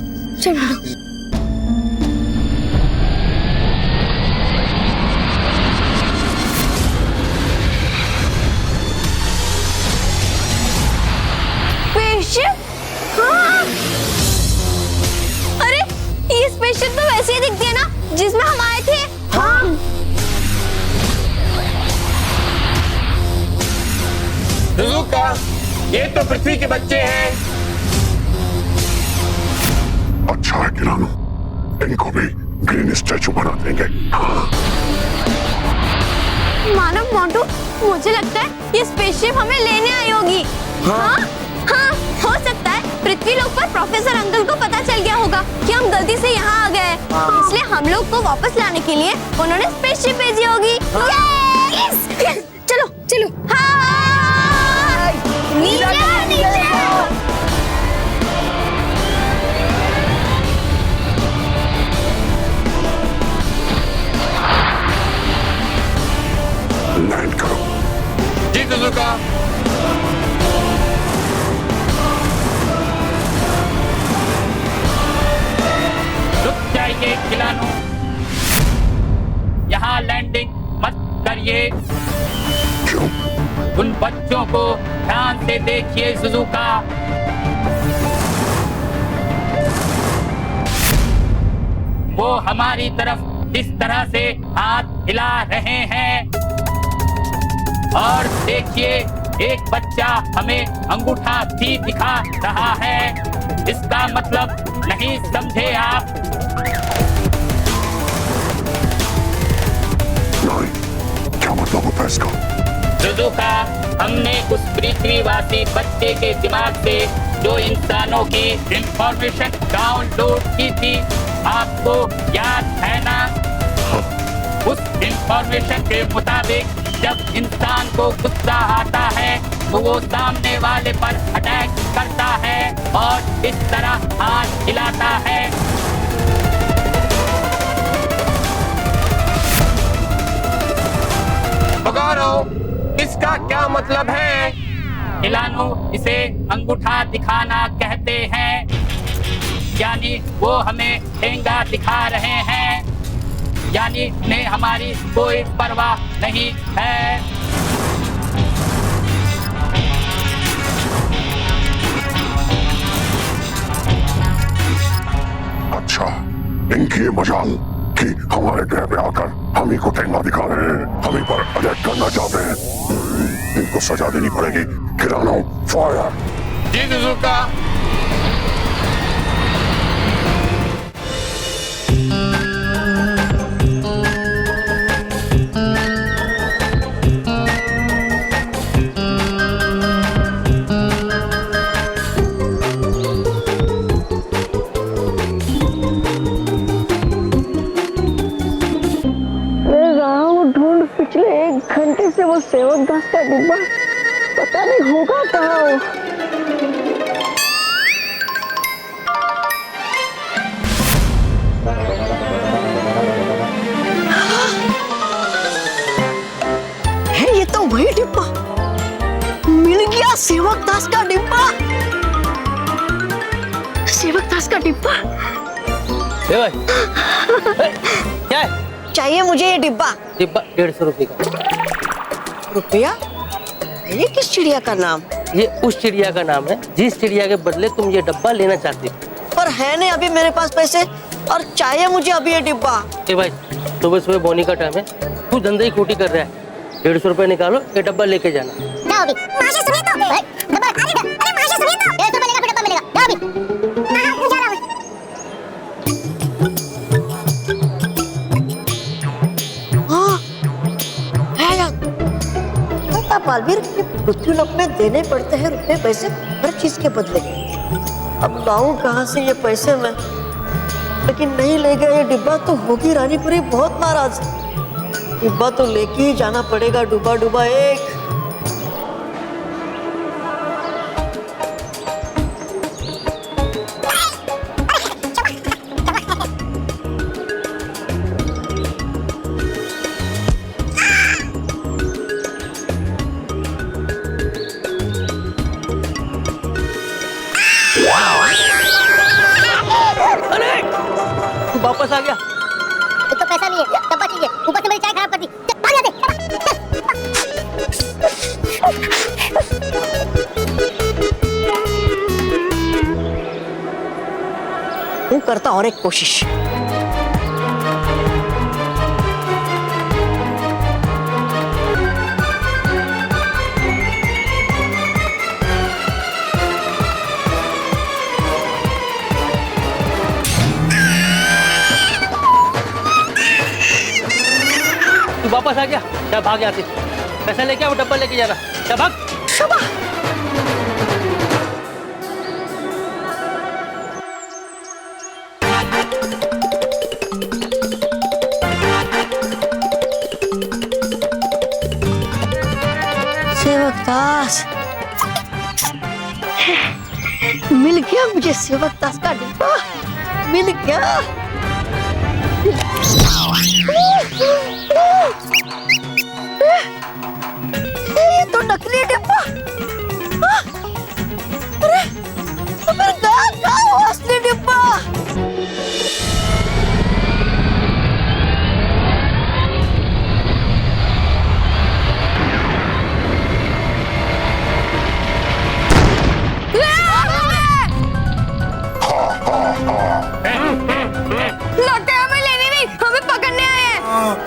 स्पेसशिप? हाँ। अरे ये स्पेसशिप तो वैसे ही दिखती है ना जिसमें हम आए थे। हाँ। सुजुका, ये तो पृथ्वी के बच्चे हैं। अच्छा है किरानो, इनको भी ग्रीन स्टैचू बना देंगे। मानव मोंटू, मुझे लगता है ये स्पेसशिप हमें लेने आई होगी। हाँ? हाँ, हो सकता है पृथ्वी लोक पर प्रोफेसर अंकल को पता चल गया होगा कि हम गलती से यहाँ आ गए, इसलिए हम लोग को वापस लाने के लिए उन्होंने स्पेसशिप भेजी होगी। चलो चलो। हाँ, नीचे। लैंड करो। जी सुजुका। रुक जाइए खिलानो, यहाँ लैंडिंग मत करिए। क्यों? उन बच्चों को ध्यान से देखिए सुजुका। वो हमारी तरफ इस तरह से हाथ हिला रहे हैं, और देखिए एक बच्चा हमें अंगूठा भी दिखा रहा है। इसका मतलब नहीं समझे आप? नहीं, क्या मतलब होता है इसका? सुजुका, हमने उस पृथ्वीवासी बच्चे के दिमाग से जो इंसानों की इंफॉर्मेशन डाउनलोड की थी, आपको याद है ना? उस इंफॉर्मेशन के मुताबिक जब इंसान को गुस्सा आता है तो वो सामने वाले पर अटैक करता है और इस तरह हाथ हिलाता है। बगारो, इसका क्या मतलब है? हिलानो, इसे अंगूठा दिखाना कहते हैं, यानी वो हमें ठेंगा दिखा रहे हैं, यानी उन्हें हमारी कोई परवाह नहीं है। अच्छा, इनकी ये मजाल कि हमारे ग्रह पे आकर हम ही को ठेंगा दिखा रहे हैं, हम ही पर अटैक करना चाहते हैं। इनको सजा देनी पड़ेगी। किरानो, फायर। जी सुजुका। पिछले 1 घंटे से वो सेवक दास का डिब्बा पता नहीं होगा कहाँ वो। है, ये तो वही डिब्बा मिल गया। सेवक दास का डिब्बा, सेवक दास का डिब्बा। क्या है? चाहिए मुझे ये डिब्बा। डिब्बा 150 रुपए का। रुपया? ये किस चिड़िया का नाम? ये उस चिड़िया का नाम है जिस चिड़िया के बदले तुम ये डब्बा लेना चाहते हो। पर है नहीं अभी मेरे पास पैसे, और चाहिए मुझे अभी ये डिब्बा। ए भाई, सुबह सुबह बोनी का टाइम है, तू धंधे ही खोटी कर रहा है। 150 रुपए निकालो, ये डब्बा लेके जाना। जाओ अभी। माशा सुनिए तो। डब्बा अरे माशा सुनिए तो। 150 रुपए लेगा फिर डब्बा मिलेगा। जाओ अभी। जा रहा हूँ। है यार। पता बालवीर, पृथ्वीलोक में देने पड़ते हैं रुपए पैसे हर चीज के बदले। अब लाऊं कहाँ से ये पैसे मैं? लेकिन नहीं ले गया ये डिब्बा तो होगी रानीपुरी बहुत नाराज। डिब्बा तो लेके ही जाना पड़ेगा। डूबा डूबा एक। वापस आ गया। एक तो पैसा नहीं है, डब्बा चाहिए, ऊपर से मेरी चाय खराब कर दी। आ जा दे। हूँ करता और एक कोशिश। वापस आ गया। क्या भाग यहाँ से? पैसा लेके आओ, डब्बा लेके जाना। क्या भाग? सेवकदास, मिल गया मुझे सेवकदास का डिब्बा। मिल गया। ये तो नकली डिब्बा। अरे तो फिर कहाँ वो असली डिब्बा? लगता है हमें लेने नहीं, हमें पकड़ने आए हैं।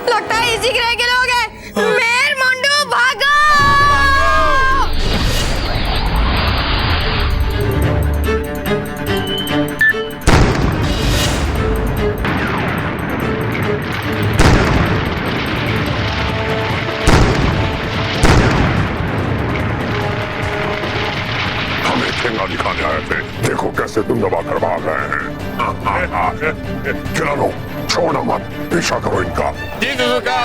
लगता है इसी ग्रह के लोग हैं। मेर मोंडू भागो! हमें ठेंगा दिखाने आए थे, देखो कैसे तुम दबा कर भाग रहे हैं। खिलानो, छोड़ना मत, पीछा करो इनका। जी Suzuka.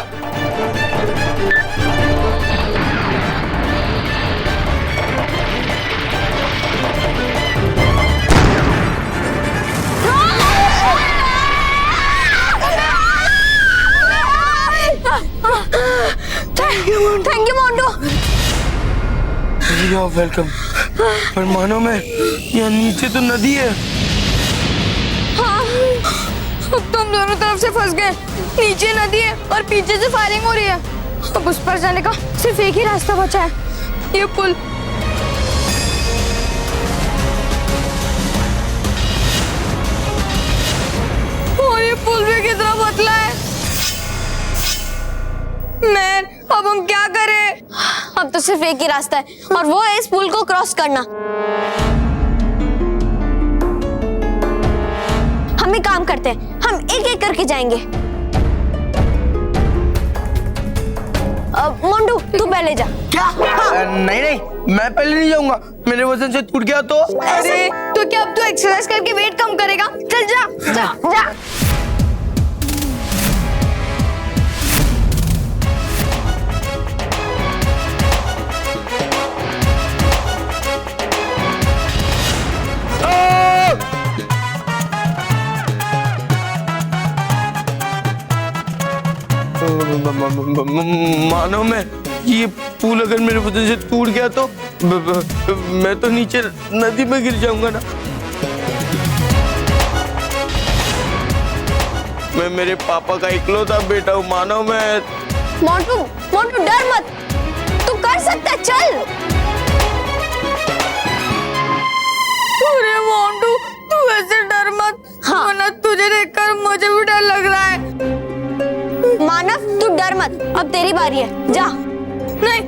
Thank you Mondu. You are welcome. पर मानो में यहाँ नीचे तो नदी है। हाँ, अब तो हम दोनों तरफ से फंस गए। नीचे नदी है और पीछे से फायरिंग हो रही है। अब उस पर जाने का सिर्फ एक ही रास्ता बचा है, ये पुल। और ये पुल भी कितना पतला है। मैन, अब हम क्या करें? अब तो सिर्फ एक ही रास्ता है और वो है इस पुल को क्रॉस करना। हम एक काम करते हैं, हम एक एक करके जाएंगे। मोंडू तू पहले जा। क्या? नहीं नहीं, मैं पहले नहीं जाऊंगा। मेरे वजन से टूट गया तो। अरे तो क्या अब तू एक्सरसाइज करके वेट कम करेगा? चल जा जा जा। मानो मैं ये पुल अगर मेरे वजन से टूट गया तो मैं तो नीचे नदी में गिर जाऊंगा ना। मैं मेरे पापा का इकलौता बेटा हूँ, मानो मैं। मोंटू मोंटू डर मत, तू कर सकता है, चल। अरे मोंटू तू ऐसे डर मत, वरना तुझे देखकर मुझे भी डर लग रहा है। मानव तू डर मत, अब तेरी बारी है, जा। नहीं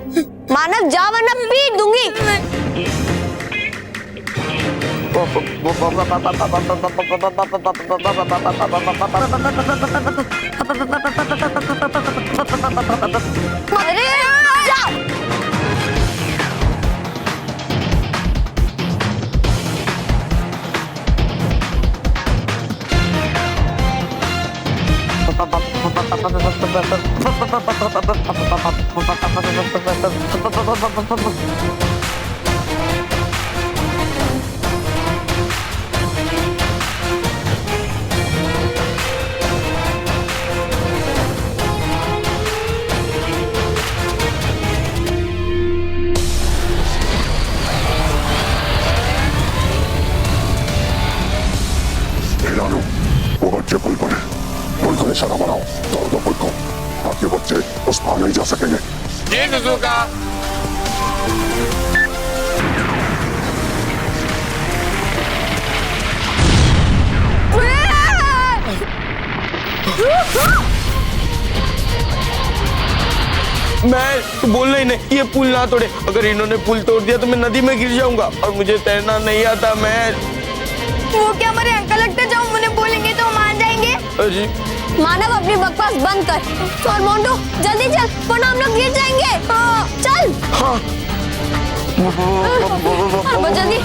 मानव जा, वरना पीट दूंगी। अरे जा। खिलाड़ू, वो बच्चे पुल पर है, पुल को निशाना बनाओ, तोड़ दो पुल को, ताकि बच्चे उस पार नहीं जा सकेंगे। जी सुजुका। मैं बोलना ही नहीं, ये पुल ना तोड़े। अगर इन्होंने पुल तोड़ दिया तो मैं नदी में गिर जाऊंगा, और मुझे तैरना नहीं आता। मैं वो क्या हमारे अंकल लगता है, जब उन्हें बोलेंगे तो मान जाएंगे। अजी मानव अपनी बकवास बंद कर, और मोंटू जल्दी चल, वरना हम लोग गिर जाएंगे। चल। हाँ। बहुत जल्दी।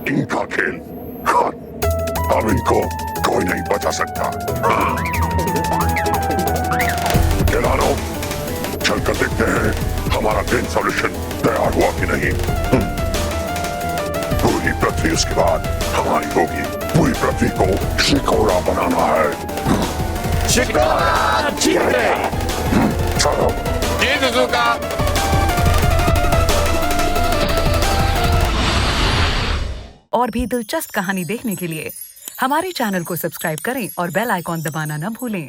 इनका खेल अब इनको कोई नहीं बचा सकता। खिलाड़ो, चलकर देखते हैं हमारा गेम सॉल्यूशन तैयार हुआ कि नहीं। पूरी पृथ्वी उसके बाद हमारी होगी। पूरी पृथ्वी को शिकोरा बनाना है। शिकोरा जीते। चलो। जी सुजुका। और भी दिलचस्प कहानी देखने के लिए हमारे चैनल को सब्सक्राइब करें और बेल आइकॉन दबाना न भूलें।